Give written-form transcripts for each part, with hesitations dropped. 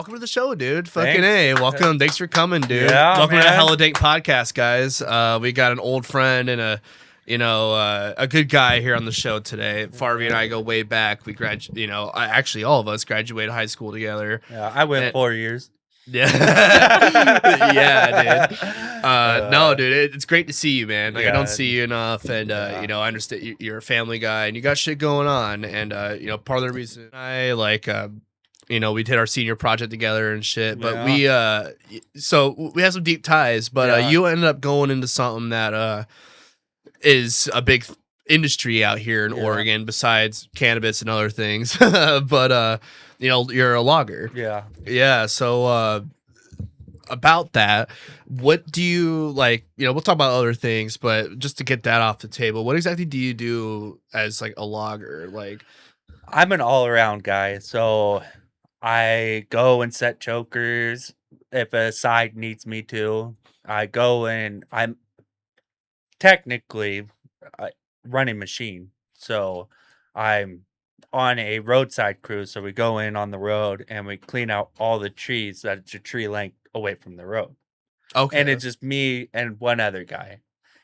welcome to the show, dude. Fucking Thanks. A. Welcome. Thanks for coming, dude. Yeah, welcome to the man. Hella Dank podcast, guys. We got an old friend and a good guy here on the show today. Farvy and I go way back. We actually all of us graduated high school together. Yeah, I went 4 years. Yeah. Yeah, dude. No, dude, it's great to see you, man. Like, I don't see you enough, and I understand you're a family guy and you got shit going on, and part of the reason we did our senior project together and shit, but we have some deep ties, but you ended up going into something that is a big industry out here in Oregon besides cannabis and other things. But you're a logger. Yeah. So about that, what do you like? We'll talk about other things, but just to get that off the table, what exactly do you do as like a logger? Like, I'm an all-around guy, so I go and set chokers if a side needs me to. I go and I'm technically running machine, so I'm on a roadside crew. So we go in on the road and we clean out all the trees that's a tree length away from the road. okay, And it's just me and one other guy.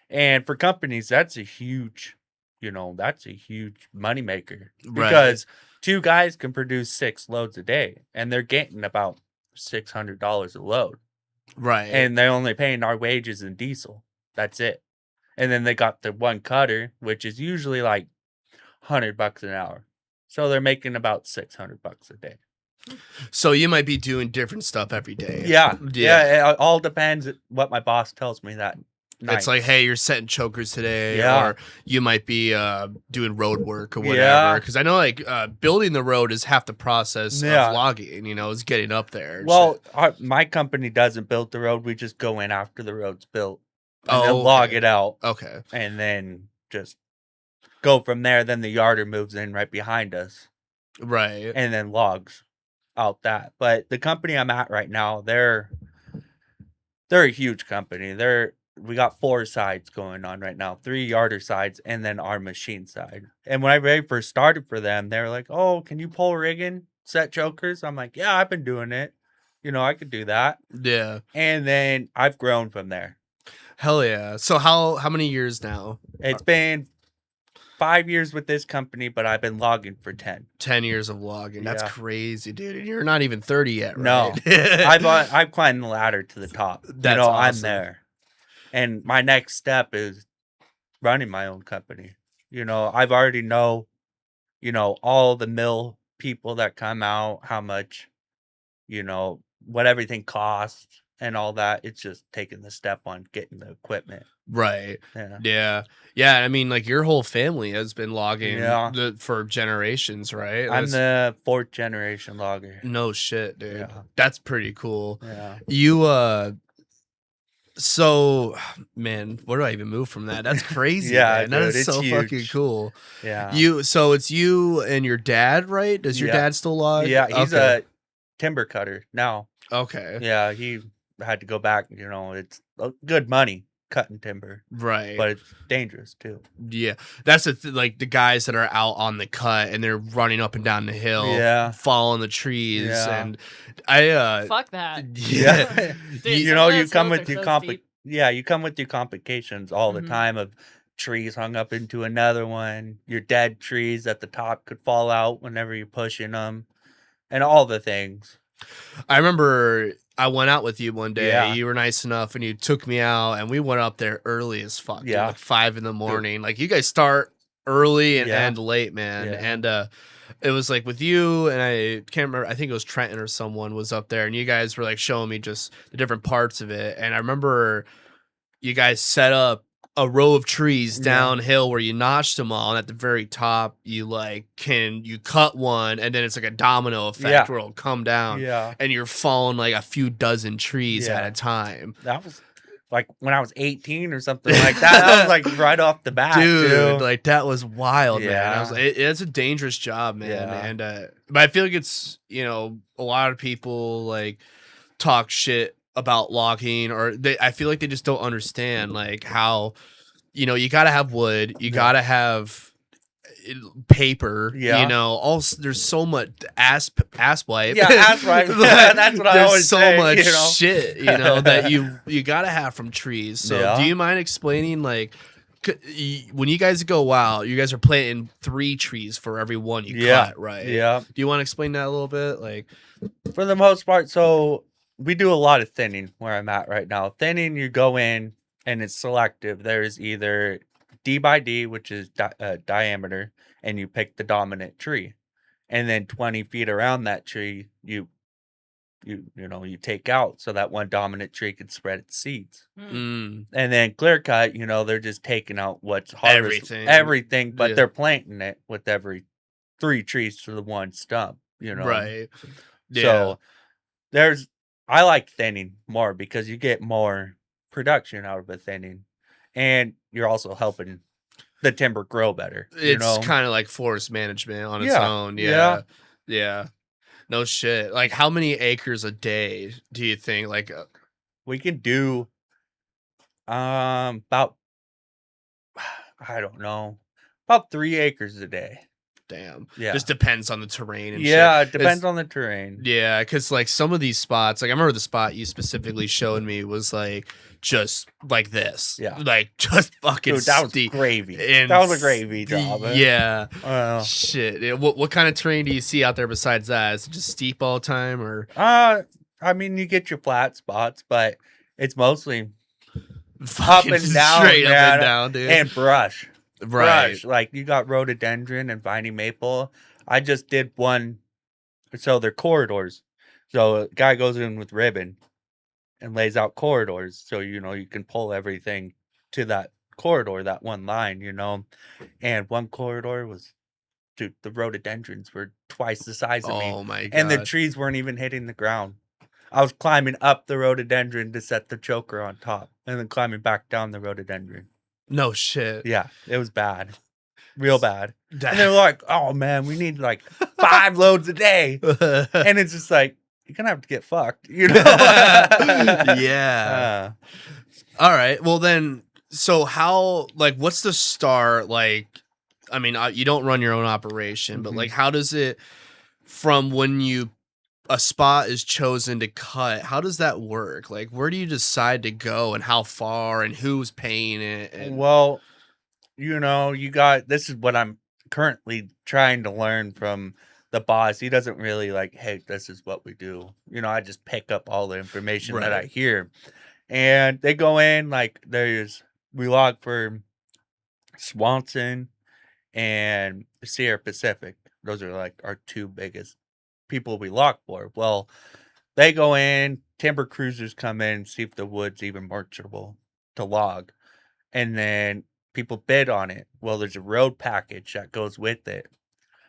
And for companies, that's a huge moneymaker because two guys can produce 6 loads a day, and they're getting about $600 a load. Right. And they're only paying our wages in diesel. That's it. And then they got the one cutter, which is usually like $100 an hour. So they're making about $600 a day. So you might be doing different stuff every day. Yeah. It all depends what my boss tells me that night. It's like, hey, you're setting chokers today, Yeah. or you might be doing road work or whatever. Because I know, like, building the road is half the process of logging. Is getting up there. and Well, shit. my company doesn't build the road. We just go in after the road's built and then log it out. Okay. And then just go from there. Then the yarder moves in right behind us. Right. And then logs out that. But the company I'm at right now, they're a huge company. We got 4 sides going on right now, 3 yarder sides, and then our machine side. And when I very first started for them, they were like, "Oh, can you pull rigging, set chokers?" I'm like, "Yeah, I've been doing it. I could do that." Yeah. And then I've grown from there. Hell yeah. So how many years now? It's been 5 years with this company, but I've been logging for 10. 10 years of logging. That's crazy, dude. And you're not even 30 yet, right? No. I've climbed the ladder to the top. That's awesome. I'm there. And my next step is running my own company. I've already know all the mill people that come out, how much, what everything costs and all that. It's just taking the step on getting the equipment. Right. Yeah. I mean, like, your whole family has been logging for generations, right? I'm the 4th generation logger. No shit, dude. Yeah. That's pretty cool. Yeah. You so, man, where do I even move from that? That's crazy. Yeah, man. That dude, is so huge. fucking cool. Yeah. So it's you and your dad, right? Does your dad still log? Yeah, he's a timber cutter now. Okay. Yeah, he had to go back. It's good money cutting timber, right? But it's dangerous too. Yeah, that's like the guys that are out on the cut and they're running up and down the hill, following the trees, and I fuck that. Yeah, Dude, you come with your you come with your complications all the time of trees hung up into another one. Your dead trees at the top could fall out whenever you're pushing them, and all the things. I remember I went out with you one day. Yeah. You were nice enough, and you took me out, and we went up there early as fuck. Yeah, like 5 in the morning. Like, you guys start early and end late, man. Yeah. And it was like with you, and I can't remember. I think it was Trenton or someone was up there, and you guys were like showing me just the different parts of it. And I remember you guys set up a row of trees downhill where you notched them all, and at the very top you cut one, and then it's like a domino effect where it'll come down, and you're falling like a few dozen trees at a time. That was like when I was 18 or something like that. That was like right off the bat, dude. Like, that was wild, man. I was like, it's a dangerous job, man. And but I feel like it's a lot of people like talk shit about logging, or I feel like they just don't understand like how you gotta have wood, you gotta have paper, Yeah. you know, also there's so much ass wipe. Yeah, ass wipe. That's what I There's always so say, much you know? shit, you know, that you gotta have from trees. So do Yeah. you mind explaining, like, when you guys go out, you guys are planting 3 trees for every one you Yeah. cut, right? Yeah. Do you want to explain that a little bit? Like, For the most part, so we do a lot of thinning where I'm at right now. Thinning, you go in and it's selective. There's either D by D, which is diameter, and you pick the dominant tree. And then 20 feet around that tree, you take out so that one dominant tree can spread its seeds. And then clear cut, they're just taking out what's everything, but they're planting it with every 3 trees to the one stump, right. So I like thinning more because you get more production out of a thinning, and you're also helping the timber grow better. It's kind of like forest management on its own. Yeah. Yeah. No shit. Like, how many acres a day do you think? Like, We can do about I don't know, about 3 acres a day. damn. Yeah. Just depends on the terrain and Yeah, shit. it depends on the terrain. Yeah, because like some of these spots, like I remember the spot you specifically showed me was like just like this. Yeah. Like just fucking Dude, that was steep. gravy. And That was a gravy job. Yeah. Shit. Yeah, what kind of terrain do you see out there besides that? Is it just steep all the time, or? I mean, you get your flat spots, but it's mostly Fucking up and down, straight man, up and down, dude. and brush. Right. Brush. Like, you got rhododendron and viney maple. I just did one. So they're corridors. So a guy goes in with ribbon and lays out corridors. So, you can pull everything to that corridor, that one line, And one corridor was, dude, the rhododendrons were twice the size of me. Oh my god. And the trees weren't even hitting the ground. I was climbing up the rhododendron to set the choker on top, and then climbing back down the rhododendron. No shit. Yeah, it was bad. Real bad. And they're like, oh man, we need like 5 loads a day. And it's just like, you're gonna have to get fucked, Yeah. All right. Well then, so how, like, what's the start? Like, I mean, you don't run your own operation, but like, how does it, from when a spot is chosen to cut, how does that work? Like, where do you decide to go and how far and who's paying it? And... Well, this is what I'm currently trying to learn from the boss. He doesn't really like, hey, this is what we do. I just pick up all the information that I hear. And they go in, like, we log for Swanson and Sierra Pacific. Those are like our 2 biggest people we log for. Well, they go in, timber cruisers come in, see if the wood's even marketable to log. And then people bid on it. Well, there's a road package that goes with it.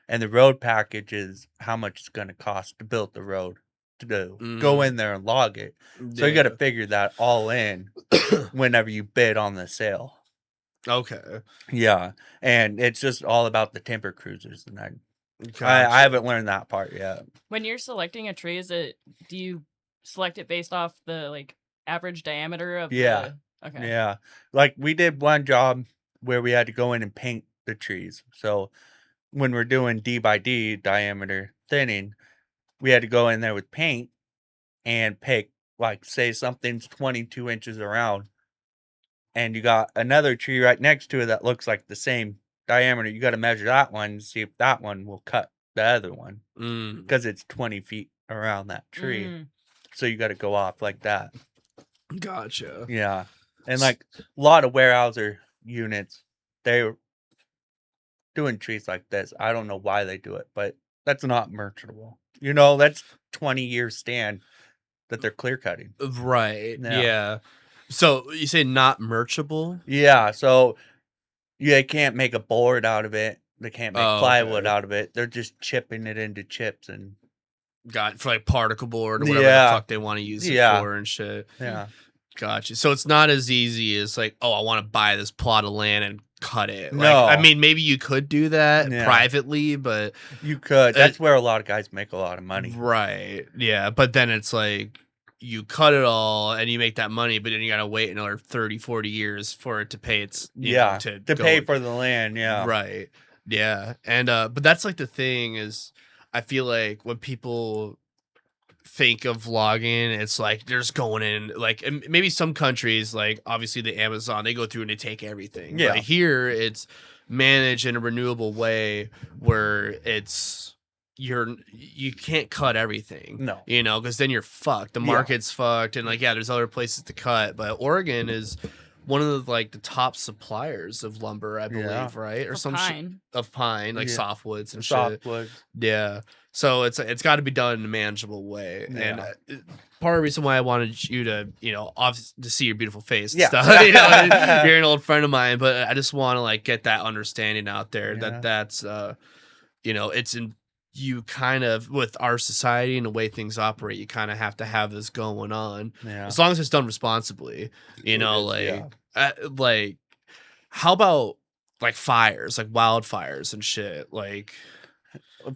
And the road package is how much it's going to cost to build the road to go in there and log it. So you got to figure that all in whenever you bid on the sale. Okay. Yeah. And it's just all about the timber cruisers. And Gotcha. I haven't learned that part yet. When you're selecting a tree, do you select it based off the like average diameter of Yeah. Okay. Yeah. Like, we did one job where we had to go in and paint the trees. So when we're doing D by D diameter thinning, we had to go in there with paint and pick, like, say something's 22 inches around, and you got another tree right next to it that looks like the same diameter. You got to measure that one and see if that one will cut the other one, because it's 20 feet around that tree. So you got to go off like that. Gotcha. Yeah. And like a lot of Weyerhaeuser units, they're doing trees like this. I don't know why they do it, but that's not merchantable. That's 20-year stand that they're clear cutting. Right. Yeah. So you say not merchable? Yeah. So they can't make a board out of it. They can't make plywood out of it. They're just chipping it into chips and for like particle board or whatever the fuck they want to use it for and shit. Yeah. Gotcha. So it's not as easy as like, oh, I want to buy this plot of land and cut it. Like, No. I mean, maybe you could do that privately, but you could. That's where a lot of guys make a lot of money. Right. Yeah. But then it's like you cut it all and you make that money, but then you got to wait another 30, 40 years for it to pay its, to pay for the land. Yeah. Right. Yeah. And but that's like the thing is I feel like when people think of logging, it's like they're just going in like and maybe some countries like obviously the Amazon, they go through and they take everything. Yeah. But here it's managed in a renewable way where you can't cut everything. No. You know, because then you're fucked. The Yeah. market's fucked and like yeah, there's other places to cut. But Oregon is one of the like the top suppliers of lumber, I believe, Yeah. right? Or For some pine. of pine, like Yeah. softwoods and shit. Softwood. Yeah. So it's got to be done in a manageable way. And Yeah. part of the reason why I wanted you to, to see your beautiful face and Yeah. stuff. You're an old friend of mine, but I just want to like get that understanding out there Yeah. that's it's in you kind of with our society and the way things operate, you kind of have to have this going on Yeah. as long as it's done responsibly, It is, like how about like fires, like wildfires and shit, like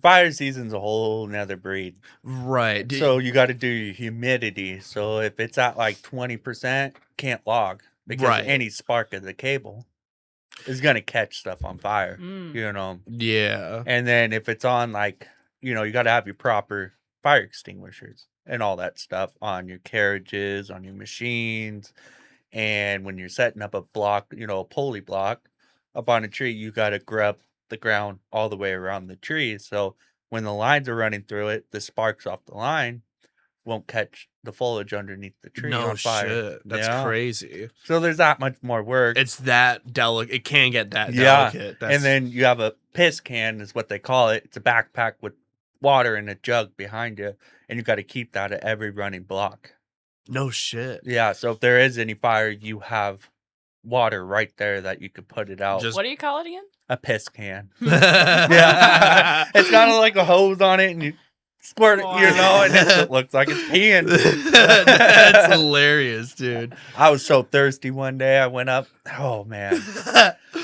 fire season's a whole nother breed. right. So you got to do your humidity. So if it's at like 20%, can't log because Right. any spark of the cable is gonna catch stuff on fire. Mm. You know. Yeah. And then if it's on like, you got to have your proper fire extinguishers and all that stuff on your carriages, on your machines. And when you're setting up a block, a pulley block up on a tree, you got to grub the ground all the way around the tree. So when the lines are running through it, the sparks off the line won't catch the foliage underneath the tree No on fire. shit. That's Yeah. crazy. So there's that much more work. It's that delicate. It can get that Yeah. delicate. And then you have a piss can is what they call it. It's a backpack with water and a jug behind you. And you got to keep that at every running block. no shit. Yeah. So if there is any fire, you have water right there that you could put it out. Just- What do you call it again? A piss can. yeah. Yeah. It's got like a hose on it and you squirt it, Wow. and it looks like it's peeing. That's hilarious, dude. I was so thirsty one day. I went up. Oh, man.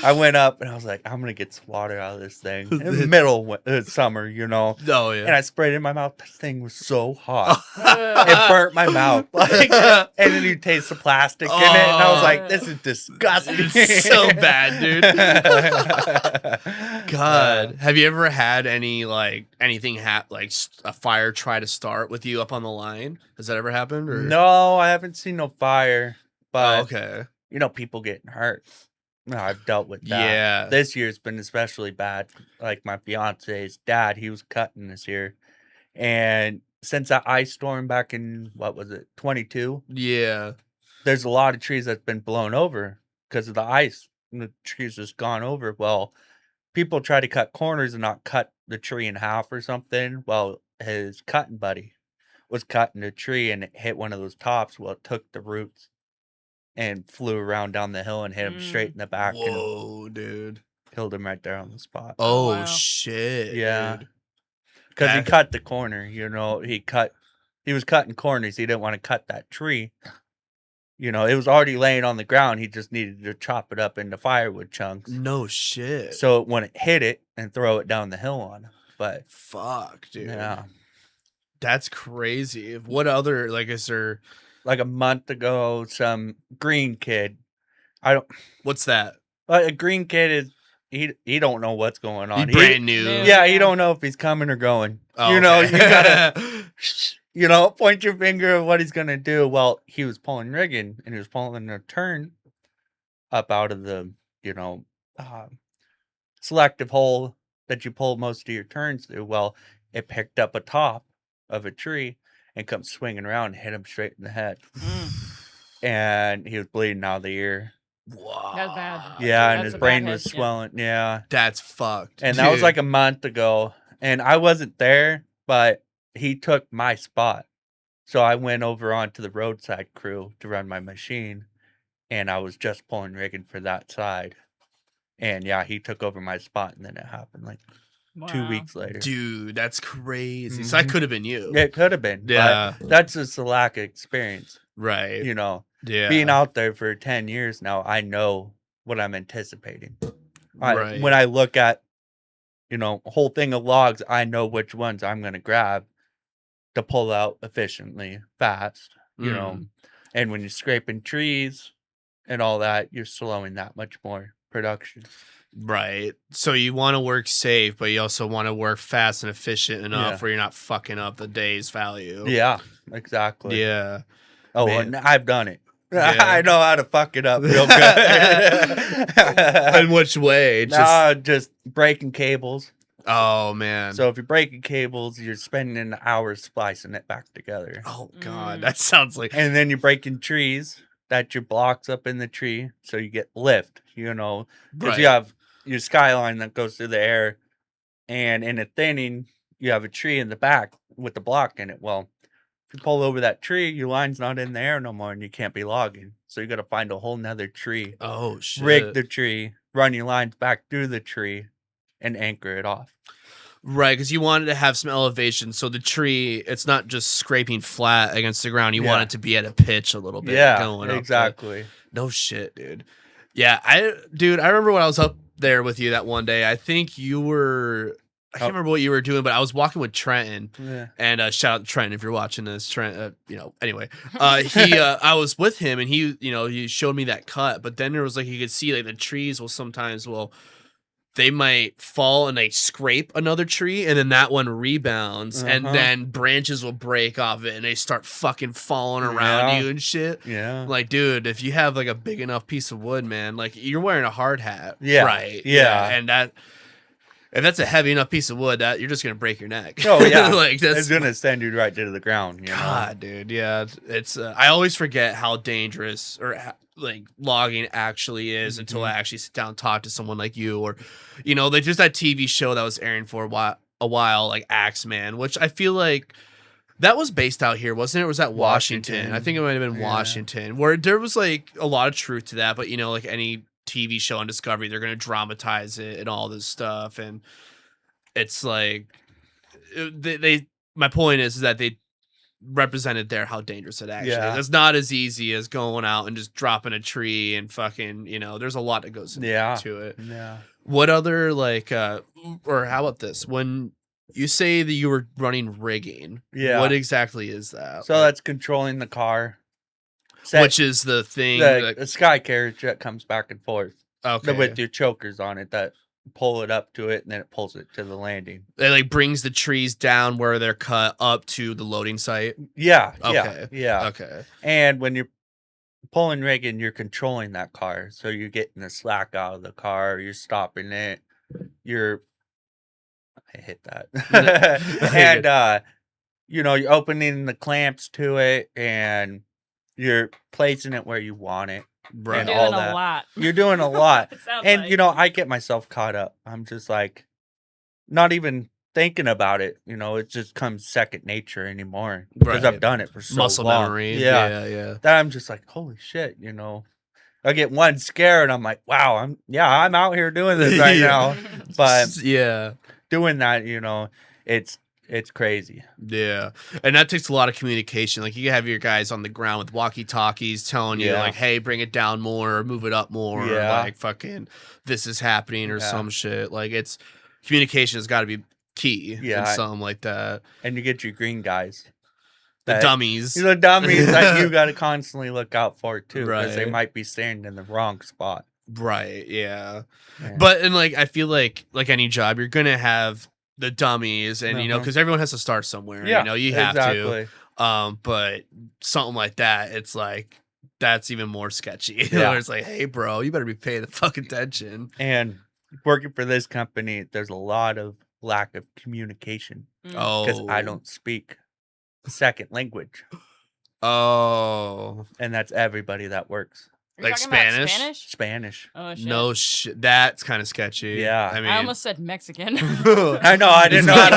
I went up and I was like, I'm going to get some water out of this thing. In the middle of summer, Oh yeah. And I sprayed it in my mouth. This thing was so hot. It burnt my mouth. Like, and then you taste the plastic in it. And I was like, this is disgusting. It's so bad, dude. God, have you ever had any like anything like a fire try to start with you up on the line? Has that ever happened? Or? No, I haven't seen no fire. But, Oh, okay. people getting hurt. No, I've dealt with that. Yeah. This year's been especially bad. Like my fiance's dad, he was cutting this year. And since that ice storm back in, 22? Yeah. There's a lot of trees that's been blown over because of the ice. And the trees just gone over. Well, people try to cut corners and not cut the tree in half or something. Well, his cutting buddy was cutting a tree and it hit one of those tops. Well, it took the roots and flew around down the hill and hit him straight in the back and Whoa, dude. killed him right there on the spot. Oh wow. shit. Yeah. Dude. Because he That- cut the corner, he was cutting corners. He didn't want to cut that tree. It was already laying on the ground. He just needed to chop it up into firewood chunks. No shit. So it wouldn't hit it and throw it down the hill on him. But Fuck, dude. yeah, That's crazy. What other like is there? like a month ago, some green kid. What's that? A green kid is he don't know what's going on. He brand new. Yeah. Yeah, he don't know if he's coming or going. Oh, You gotta okay. point your finger at what he's gonna do. Well, he was pulling rigging and he was pulling a turn up out of the selective hole that you pull most of your turns through. Well, it picked up a top of a tree and come swinging around and hit him straight in the head. And he was bleeding out of the ear. Wow. That's bad. Yeah, and That's his a bad brain hit, was yeah. swelling. Yeah. That's fucked. And that was dude. like a month ago. And I wasn't there, but he took my spot. So I went over onto the roadside crew to run my machine. And I was just pulling rigging for that side. And yeah, he took over my spot. And then it happened like 2 Wow. weeks later. Dude, that's crazy. So that Mhm. could have been you. It could have been. Yeah. But that's just a lack of experience. Right. Yeah. Being out there for 10 years now, I know what I'm anticipating. Right. When I look at, a whole thing of logs, I know which ones I'm going to grab to pull out efficiently, fast, Mm. And when you're scraping trees and all that, you're slowing that much more production. Right. So you want to work safe, but you also want to work fast and efficient enough Yeah. where you're not fucking up the day's value. Yeah, exactly. Yeah. Oh, Man. and I've done it. Yeah. I know how to fuck it up real good. In which way? Just breaking cables. Oh man. So if you're breaking cables, you're spending an hour splicing it back together. Oh god, Mm. that sounds like. And then you're breaking trees that your blocks up in the tree, so you get lift, because Right. you have your skyline that goes through the air, and in a thinning, you have a tree in the back with the block in it. Well, if you pull over that tree, your line's not in the air no more, and you can't be logging. So you got to find a whole nother tree, Oh shit. rig the tree, run your lines back through the tree, and anchor it off. Right, because you wanted to have some elevation, so the tree, it's not just scraping flat against the ground. You want Yeah. it to be at a pitch a little bit. Yeah, going up. exactly. No shit, dude. Yeah, I remember when I was up there with you that one day. I think you were. I can't remember what you were doing, but I was walking with Trenton. Yeah. And shout out to Trenton if you're watching this. Trent, anyway, I was with him, and he showed me that cut. But then there was like you could see like the trees will sometimes they might fall and they scrape another tree, and then that one rebounds, and then branches will break off it, and they start fucking falling around you and shit. Yeah. Like, dude, if you have like a big enough piece of wood, man, like you're wearing a hard hat, Yeah. right? Yeah. And if that's a heavy enough piece of wood, that you're just gonna break your neck. Oh yeah, like it's gonna send you right to the ground. God, dude, yeah, it's. I always forget how dangerous like logging actually is until I actually sit down and talk to someone like you, or like just that TV show that was airing for a while, like Axeman, which I feel like that was based out here, wasn't it? Or was that Washington? I think it might have been Washington, where there was like a lot of truth to that, but like any TV show on Discovery, they're gonna dramatize it and all this stuff, and it's like they my point is that they represented there how dangerous it actually is. It's not as easy as going out and just dropping a tree and fucking, there's a lot that goes into it. Yeah. What other or how about this? When you say that you were running rigging, what exactly is that? So that's controlling the car. Which is the thing the sky carriage that comes back and forth. Okay. With your chokers on it that pull it up to it, and then it pulls it to the landing. It like brings the trees down where they're cut up to the loading site. Yeah. Okay. Yeah. Okay. And when you're pulling rigging, you're controlling that car. So you're getting the slack out of the car, you're stopping it, I hit that. And you're opening the clamps to it, and you're placing it where you want it. Right. And You're all doing that. a lot. You're doing a lot. It sounds And like. I get myself caught up. I'm just like not even thinking about it. It just comes second nature anymore because I've done it for so muscle long. memory. Yeah. That I'm just like, holy shit. I get one scare and I'm like, wow, I'm out here doing this right now. But yeah, doing that, it's crazy. Yeah. And that takes a lot of communication. Like you have your guys on the ground with walkie-talkies telling you like, hey, bring it down more or move it up more. Or like fucking this is happening or some shit. Like communication has got to be key in something like that. And you get your green guys. The dummies. The dummies that you got to constantly look out for too. Because they Right. might be standing in the wrong spot. Right. Yeah. Yeah. But and I feel like any job, you're going to have the dummies and because everyone has to start somewhere. You have to. But something like that, it's like that's even more sketchy. It's like, hey, bro, you better be paying the fucking attention. And working for this company, there's a lot of lack of communication because I don't speak the second language, Oh, and that's everybody that works. Are you like talking about Spanish? Spanish. Oh shit. no shit. That's kind of sketchy. Yeah. I mean, I almost said Mexican. I know. I didn't know how to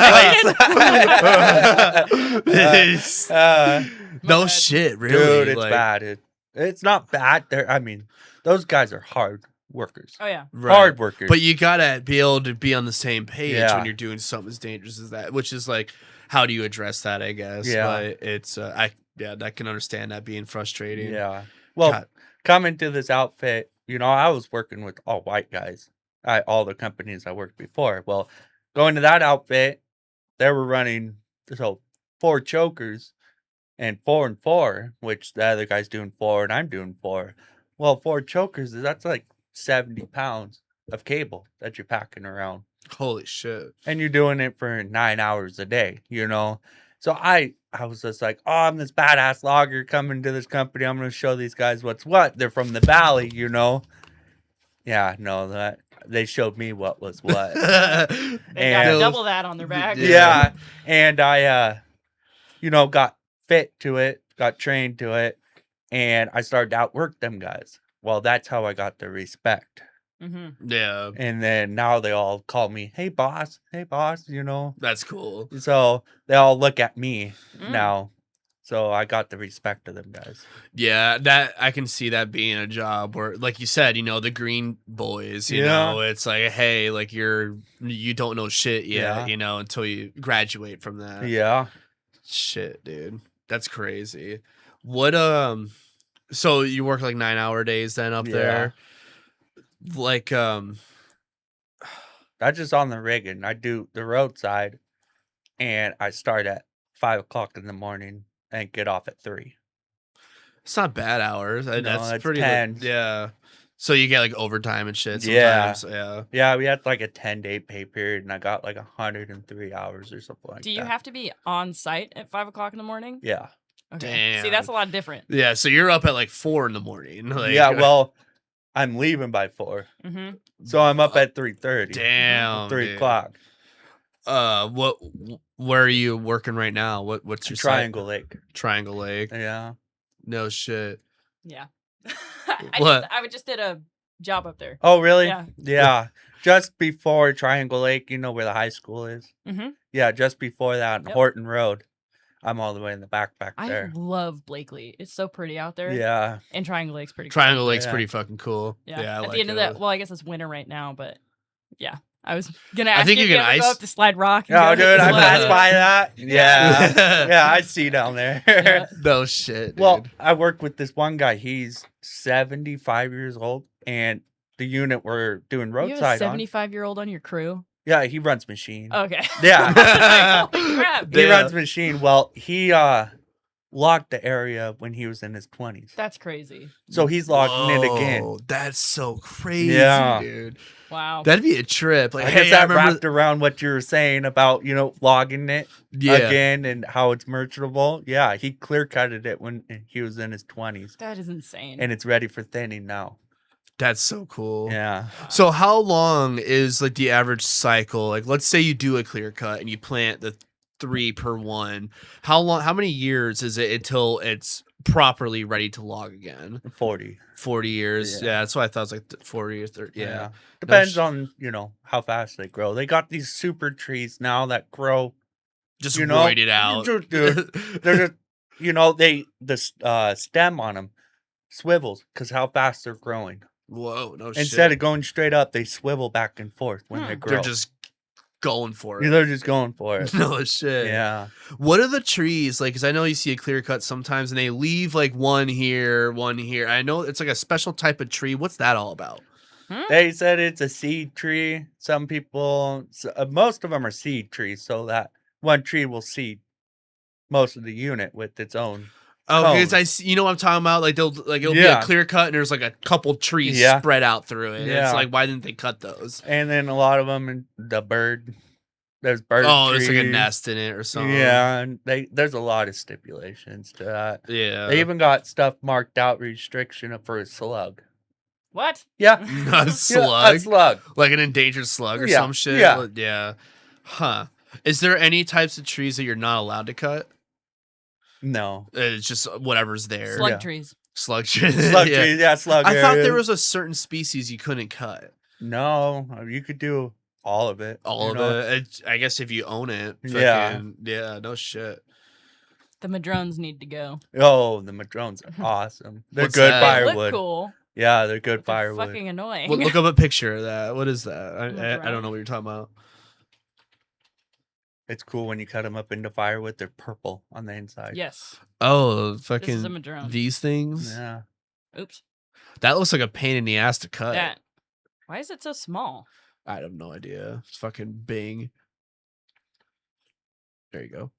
place that. no bad. shit, really, Dude, it's bad. It's not bad. Those guys are hard workers. Oh yeah. Right. Hard workers. But you gotta be able to be on the same page Yeah. when you're doing something as dangerous as that. Which is like, how do you address that? I guess. Yeah. But it's I can understand that being frustrating. Yeah. Well, God. coming to this outfit, I was working with all white guys at all the companies I worked before. Well, going to that outfit, they were running 4 chokers and 4 and 4, which the other guy's doing 4 and I'm doing 4. Well, 4 chokers, that's like 70 pounds. of cable that you're packing around. Holy shit. And you're doing it for 9 hours a day, So I was just like, oh, I'm this badass logger coming to this company. I'm going to show these guys what's what. They're from the valley, Yeah, no, that they showed me what was what. They got And- double that on their back. Yeah. And I, got fit to it, got trained to it, and I started to outwork them guys. Well, that's how I got the respect. Mm-hmm. Yeah. And then now they all call me, hey, boss, That's cool. So they all look at me Mm. now. So I got the respect of them guys. Yeah, that I can see that being a job where, like you said, the green boys, Yeah. it's like, hey, like you don't know shit yet, Yeah. until you graduate from that. Yeah. Shit, dude. That's crazy. What so you work like 9-hour days then up there? Like That's just on the rigging. I do the roadside and I start at 5 o'clock in the morning and get off at 3. it's not bad hours. No, That's it's pretty 10. yeah. So you get like overtime and shit Yeah. sometimes. Yeah. Yeah, we had like a 10-day pay period and I got like 103 hours or something like Do you that. have to be on site at 5 o'clock in the morning? Yeah. Okay. See, that's a lot different. Yeah, so you're up at like 4 in the morning. Like, Yeah, well, I'm leaving by 4. Mm-hmm. So I'm up at 3:30. damn. 3 dude. o'clock. Where are you working right now? What's your site? Triangle Lake. Triangle Lake. Yeah. No shit. Yeah. What? I just did a job up there. Oh, really? Yeah. Yeah. Just before Triangle Lake, where the high school is? Mm-hmm. Yeah, just before that, on Yep. Horton Road. I'm all the way in the back I there. love Blakely. It's so pretty out there. Yeah. And Triangle Lake's pretty cool. Triangle Lake's Yeah. pretty fucking cool. Yeah. I At like the end of it. that, well, I guess it's winter right now, but yeah. I was gonna I ask think you you if can ever ice- go up to Slide Rock. and Oh, go hit dude, the I sled. passed by that. Yeah. Yeah, I see down there. Yeah. No shit. Dude. Well, I work with this one guy. He's 75 years old, and the unit we're doing You have a roadside on. 75-year-old on your crew? Yeah, he runs machine. Okay. Yeah. Holy crap. He Yeah. runs machine. Well, he logged the area when he was in his 20s. That's crazy. So he's logging it again. Whoa, that's so crazy, Yeah. dude. Wow. That'd be a trip. Like, I hey, guess I that remember. wrapped around what you were saying about, logging it Yeah. again and how it's merchantable. Yeah, he clear cutted it when he was in his 20s. That is insane. And it's ready for thinning now. That's so cool. Yeah. So how long is like the average cycle? Like, let's say you do a clear cut and you plant the 3 per one. How many years is it until it's properly ready to log again? 40. 40 years. Yeah. Yeah, that's why I thought it was like 40 or 30. Yeah. Depends sh- on, how fast they grow. They got these super trees now that grow. Just You know, roid it out. dude, They're just, the stem on them swivels because how fast they're growing. Whoa, no shit. Instead of going straight up, they swivel back and forth when they grow. They're just going for it. They're just going for it. No shit. Yeah. What are the trees like? Because I know you see a clear cut sometimes, and they leave like one here, one here. I know it's like a special type of tree. What's that all about? They said it's a seed tree. Some people, most of them are seed trees, so that one tree will seed most of the unit with its own. Oh, because Cone. I see, you know what I'm talking about? Like it'll be a Yeah. clear cut, and there's like a couple trees Yeah. spread out through it. And Yeah. It's like, why didn't they cut those? And then a lot of them, there's bird Oh, trees. there's like a nest in it or something. Yeah, and there's a lot of stipulations to that. Yeah. They even got stuff marked out restriction for a slug. What? Yeah. A slug? Yeah, a slug. Like an endangered slug or Yeah, some shit. yeah. Yeah. Huh. Is there any types of trees that you're not allowed to cut? No. It's just whatever's there. Slug Yeah. trees. Slug trees. Slug Yeah. trees, yeah, slug I thought there areas. was a certain species you couldn't cut. No, you could do all of it. All you of know? it. I guess if you own it. Yeah. fucking- Yeah, no shit. The madrones need to go. Oh, the madrones are awesome. They're What's good that? They look firewood. cool. Yeah, they're good But they're firewood. fucking annoying. Look up a picture of that. What is that? I Madrone. don't know what you're talking about. It's cool when you cut them up into firewood. They're purple on the inside. Yes. Oh, This is a fucking madrone. these things. Yeah. Oops. That looks like a pain in the ass to cut. That. Why is it so small? I have no idea. It's fucking Bing. There you go.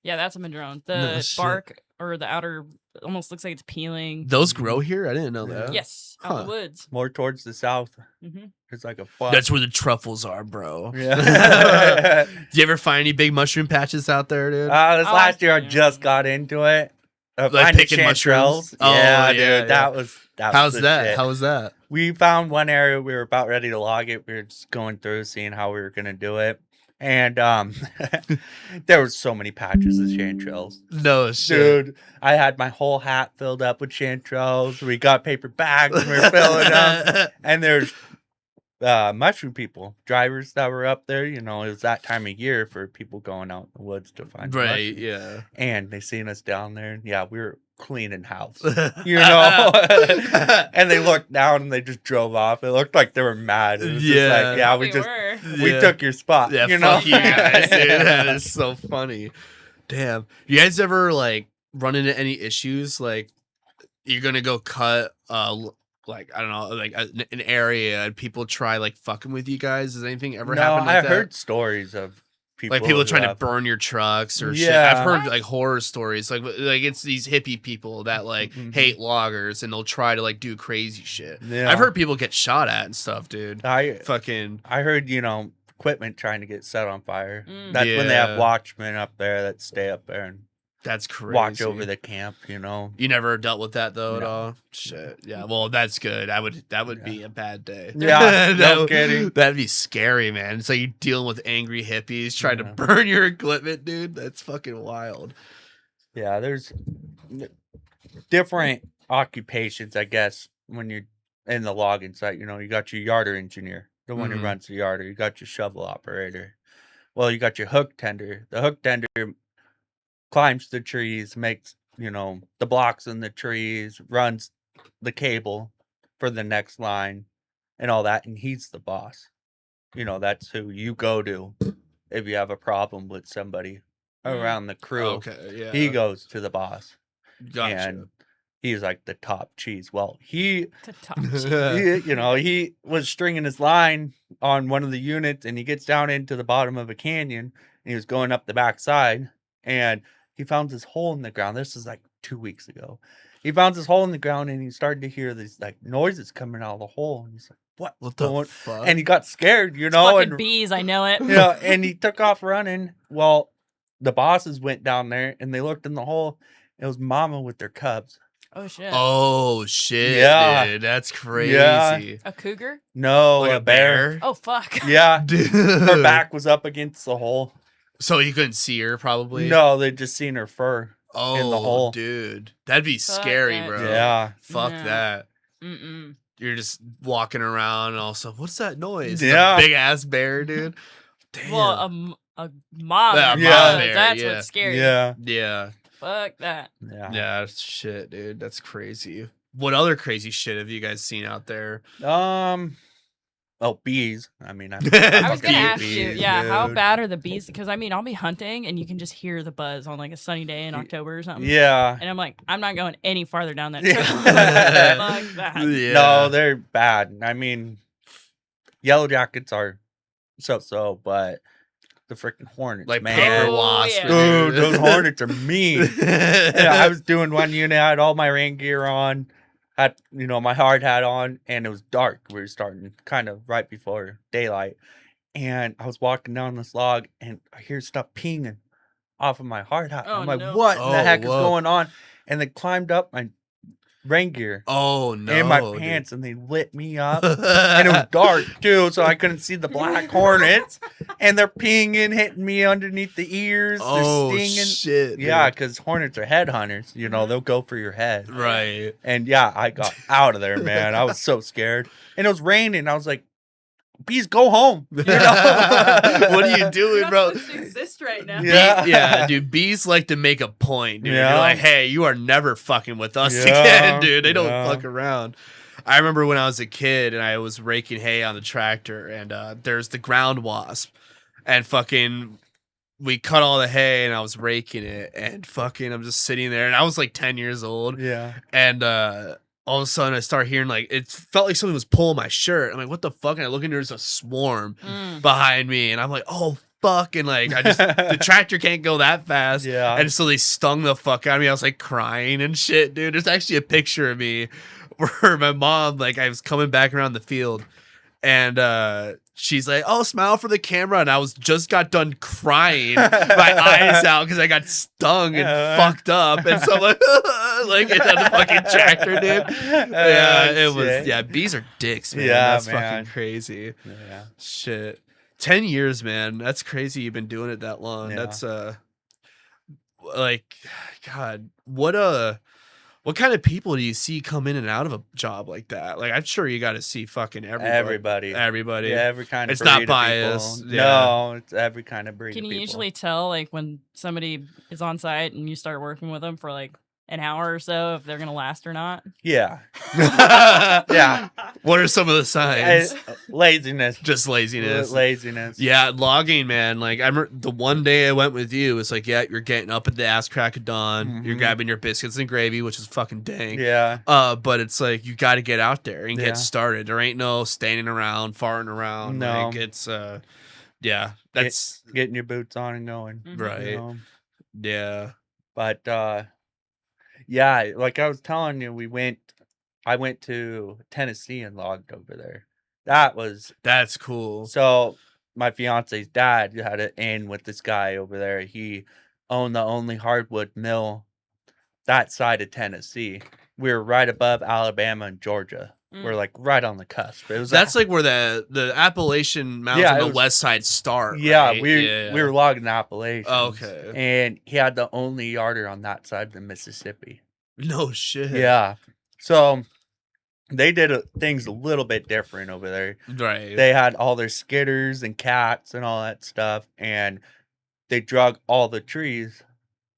Yeah, that's a madrone. The No shit. bark or the outer almost looks like it's peeling. Those grow here? I didn't know that. Yes, out in Huh. the woods. More towards the south. Mm-hmm. It's like a fuck. That's where the truffles are, bro. Yeah. Did you ever find any big mushroom patches out there, dude? This Oh, last year I yeah. just got into it. Like Finding picking mushrooms? chanterelles. Oh, Yeah, yeah, dude. That was How's the that? shit. How was that? We found one area, we were about ready to log it. We were just going through, seeing how we were gonna do it. And there was so many patches of chanterelles. No shit. Dude, I had my whole hat filled up with chanterelles. We got paper bags and we were filling them. And there's mushroom people, drivers that were up there. You know, it was that time of year for people going out in the woods to find Right, mushrooms. yeah. And they seen us down there. And yeah, we were cleaning house, you know. And they looked down and they just drove off. It looked like they were mad. It was just like, yeah, we Yeah. took your spot. Yeah, you fuck know? you guys, dude. That is so funny. Damn. You guys ever like run into any issues? Like you're gonna go cut like I don't know, like an area and people try like fucking with you guys? Has anything ever happened like I that? heard stories of people, Like people who trying to have- burn your trucks or shit. Yeah. I've heard What? like horror stories. Like it's these hippie people that like Mhm. hate loggers and they'll try to like do crazy shit. Yeah. I've heard people get shot at and stuff, dude. I Fucking heard, you know, equipment trying to get set on fire. Mm. That's when they have Yeah. watchmen up there that stay up there and that's crazy. watch over the camp, you know. You never dealt with that though at No. all? Shit. Yeah. Well, that's good. That would be a bad day. Yeah, no That- kidding. That'd be scary, man. It's like you're dealing with angry hippies trying Yeah. to burn your equipment, dude. That's fucking wild. Yeah, there's different occupations, I guess, when you're in the logging site. You know, you got your yarder engineer, the one Mhm. who runs the yarder. You got your shovel operator. Well, you got your hook tender. The hook tender climbs the trees, makes, you know, the blocks in the trees, runs the cable for the next line and all that. And he's the boss. You know, that's who you go to if you have a problem with somebody around the crew. Okay. Yeah. He goes to the boss. Gotcha. And he's like the top cheese. Well, he To you know, he was stringing his line on one of the units and he gets down into the bottom of a canyon and he was going up the backside and he found this hole in the ground. This is like 2 weeks ago. He found this hole in the ground and he started to hear these like noises coming out of the hole. And he's like, What the going-" fuck? And he got scared, you know, fucking and bees, I know it. you know, and he took off running. Well, the bosses went down there and they looked in the hole. It was mama with their cubs. Oh shit. Oh shit, Yeah. dude. That's crazy. Yeah. A cougar? No, Like a bear. Oh fuck. Yeah. Dude. Her back was up against the hole. So you couldn't see her probably? No, they just seen her fur. Oh, in the hole. dude. That'd be Fuck scary, that. bro. Yeah. Fuck No. that. Mm-mm. You're just walking around and also, what's that noise? Yeah. Big ass bear, dude. Damn. Well, a mob. Yeah, or a mob bugs, bear, That's yeah. what's scary. Yeah. yeah. Fuck that. Yeah. Yeah. Shit, dude. That's crazy. What other crazy shit have you guys seen out there? Oh, bees. I mean, I was gonna Bee- ask you, bees, yeah, how dude. bad are the bees? Because I mean, I'll be hunting and you can just hear the buzz on like a sunny day in October or something. Yeah. And I'm like, I'm not going any farther down that Yeah. trail. Fuck that. Yeah. No, they're bad. I mean, yellow jackets are so, but the freaking hornets, Like man. paper Oh, wasp. yeah. Dude, those hornets are mean. Yeah, I I was doing one unit, I had all my rain gear on, had, you know, my hard hat on, and it was dark. We were starting kind of right before daylight. And I was walking down this log and I hear stuff pinging off of my hard hat. Oh, I'm like, no. what in Oh, the heck is whoa. going on? And they climbed up my rain gear Oh no. and my dude. pants and they lit me up. And it was dark too, so I couldn't see the black hornets. And they're pinging, hitting me underneath the ears. Oh they're stinging. shit. Yeah, dude. because hornets are headhunters. You know, they'll go for your head. Right. And yeah, I got out of there, man. I was so scared. And it was raining. I was like, bees, go home. You know? What are you doing, You're bro? not supposed to exist right now. Yeah. Yeah, dude. Bees like to make a point, dude. Yeah. You're like, hey, you are never fucking with us Yeah, again, dude. They don't yeah. fuck around. I remember when I was a kid and I was raking hay on the tractor, and there's the ground wasp, and fucking we cut all the hay, and I was raking it, and fucking I'm just sitting there, and I was like 10 years old, Yeah. and all of a sudden I start hearing like it felt like something was pulling my shirt. I'm like, what the fuck? And I look and there's a swarm Mm. behind me, and I'm like, oh fuck? And like, the tractor can't go that fast. Yeah. And so they stung the fuck out of me. I was like crying and shit, dude. There's actually a picture of me where my mom, like, I was coming back around the field and she's like, "Oh, smile for the camera." And I just got done crying my eyes out because I got stung and fucked up. And so I'm like, like it's on the fucking tractor, dude. Yeah, it was. Yeah, bees are dicks, man. Yeah, That's man. fucking crazy. Yeah. Shit. 10 years, man. That's crazy. You've been doing it that long. Yeah. That's like, God, what kind of people do you see come in and out of a job like that? Like, I'm sure you got to see fucking everybody. Yeah, every kind of It's breed not of biased. people. Yeah. No, it's every kind of breed Can of you people. usually tell like when somebody is on site and you start working with them for like an hour or so if they're gonna last or not? Yeah. Yeah. What are some of the signs? Laziness. Just laziness. Laziness. Yeah, logging, man. Like I remember the one day I went with you, it's like, yeah, you're getting up at the ass crack of dawn. You're Mhm. grabbing your biscuits and gravy, which is fucking dank. Yeah. But it's like you got to get out there and Yeah. get started. There ain't no standing around, farting around. No. Like it's yeah, that's Getting your boots on and going. Mhm. right. You know? Yeah. But yeah, like I was telling you, I went to Tennessee and logged over there. That's cool. So my fiance's dad had an in with this guy over there. He owned the only hardwood mill that side of Tennessee. We were right above Alabama and Georgia. We're like right on the cusp. It was That's like where the Appalachian Mountains Yeah, on it the was- west side start. yeah, right? we were logging the Appalachians. Oh, okay. And he had the only yarder on that side of the Mississippi. No shit. Yeah. So they did things a little bit different over there. Right. They had all their skitters and cats and all that stuff, and they drug all the trees